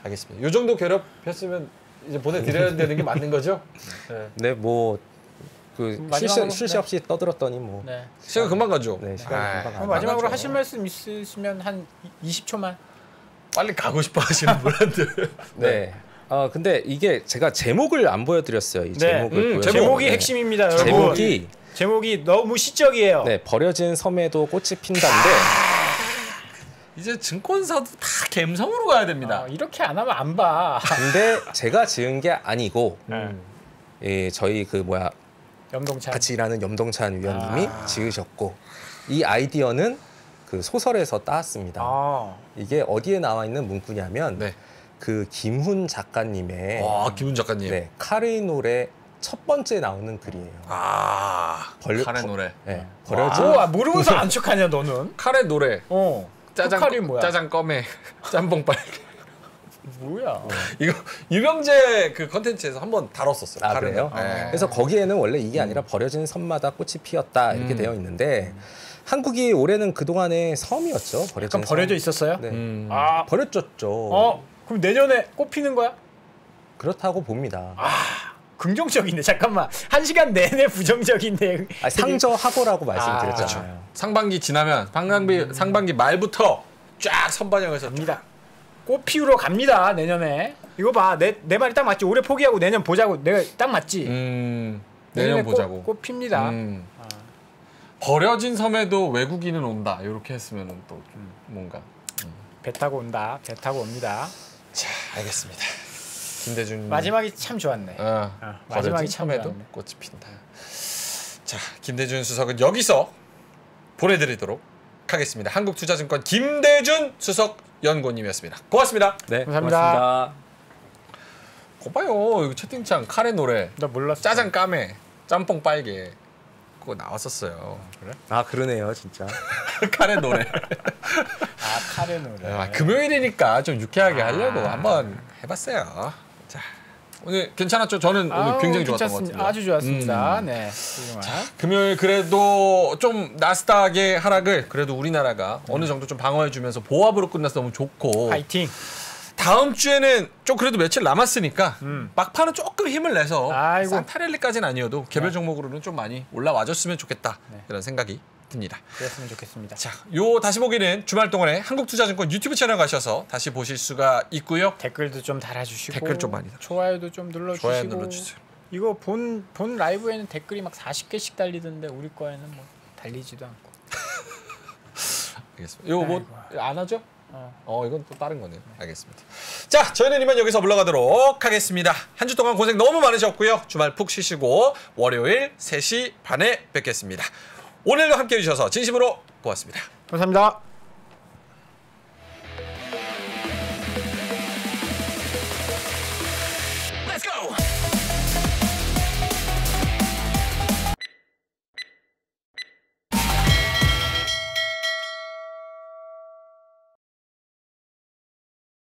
알겠습니다. 이 정도 괴롭혔으면 이제 보내드려야 되는 게 맞는 거죠? 네, 뭐 그 쉴 새 없이 떠들었더니 뭐 네. 시간 금방 가죠. 네, 시간이 금방 가요. 마지막으로 가죠. 하실 말씀 있으시면 한 20초만. 빨리 가고 싶어 하시는 분한테. 네. 근데 이게 제가 제목을 안 보여드렸어요. 이 제목을 제목이 핵심입니다, 여러분. 제목이 너무 시적이에요. 네, 버려진 섬에도 꽃이 핀다인데 이제 증권사도 다 갬성으로 가야 됩니다. 이렇게 안 하면 안 봐. 근데 제가 지은 게 아니고 저희 염동찬 같이 일하는 염동찬 위원님이 지으셨고 이 아이디어는 그 소설에서 따왔습니다. 이게 어디에 나와 있는 문구냐면 그 김훈 작가님의 김훈 작가님. 네, 카레 노래 첫 번째 나오는 글이에요. 카레 노래. 네, 버려진 모르면서 안 척하냐 너는? 카레 노래. 짜장 뭐야? 짜장 껌에 짬뽕 빨개. 뭐야? 이거 유병재 그 컨텐츠에서 한번 다뤘었어요. 그래요? 그래서 거기에는 원래 이게 아니라 버려진 섬마다 꽃이 피었다 이렇게 되어 있는데 한국이 올해는 그동안의 섬이었죠. 약간 버려져 있었어요? 네. 아, 버려졌죠. 그럼 내년에 꼽히는 거야? 그렇다고 봅니다. 긍정적인데 잠깐만 1시간 내내 부정적인데 상저하고라고 말씀드렸잖아요. 상반기 지나면 상반기 말부터 쫙 선반영해서 갑니다. 꽃피우러 갑니다 내년에. 이거 봐, 내 말이 딱 맞지. 올해 포기하고 내년 보자고. 내가 딱 맞지. 내년 보자고. 꽃 핍니다. 버려진 섬에도 외국인은 온다. 이렇게 했으면은 또 뭔가 배 타고 온다. 배 타고 옵니다. 자, 알겠습니다. 김대중 마지막이 참 좋았네. 마지막이 참 섬에도 좋았네. 꽃이 핀다. 자, 김대중 수석은 여기서 보내드리도록 하겠습니다. 한국투자증권 김대중 수석 연구원님이었습니다. 고맙습니다. 네, 감사합니다. 거봐요, 이거 채팅창 카레 노래, 나 몰랐어. 짜장 까매, 짬뽕 빨개 그거 나왔었어요. 그래? 아 그러네요, 진짜. 카레 노래. 카레 노래. 금요일이니까 좀 유쾌하게 하려고 한번 해봤어요. 자, 오늘 괜찮았죠? 저는 오늘 굉장히 좋았던 것 같습니다. 아주 좋았습니다. 네. 금요일 그래도 좀 나스닥의 하락을 그래도 우리나라가 어느 정도 좀 방어해주면서 보합으로 끝나서 너무 좋고. 파이팅. 다음 주에는 좀 그래도 며칠 남았으니까 막판은 조금 힘을 내서 아이고. 산타랠리까지는 아니어도 개별 종목으로는 좀 많이 올라와줬으면 좋겠다. 네. 이런 생각이 듭니다. 그랬으면 좋겠습니다. 자, 요 다시 보기는 주말 동안에 한국투자증권 유튜브 채널 가셔서 다시 보실 수가 있고요. 댓글도 좀 달아주시고 댓글 좀 많이 달아주세요. 좋아요도 좀 눌러주시고. 좋아요 눌러주세요. 이거 본 라이브에는 댓글이 막 40개씩 달리던데 우리 거에는 뭐 달리지도 않고. 알겠습니다. 이거 뭐 안 하죠? 이건 또 다른 거네요. 알겠습니다. 자, 저희는 이만 여기서 물러가도록 하겠습니다. 한 주 동안 고생 너무 많으셨고요. 주말 푹 쉬시고 월요일 3시 반에 뵙겠습니다. 오늘도 함께해 주셔서 진심으로 고맙습니다. 감사합니다.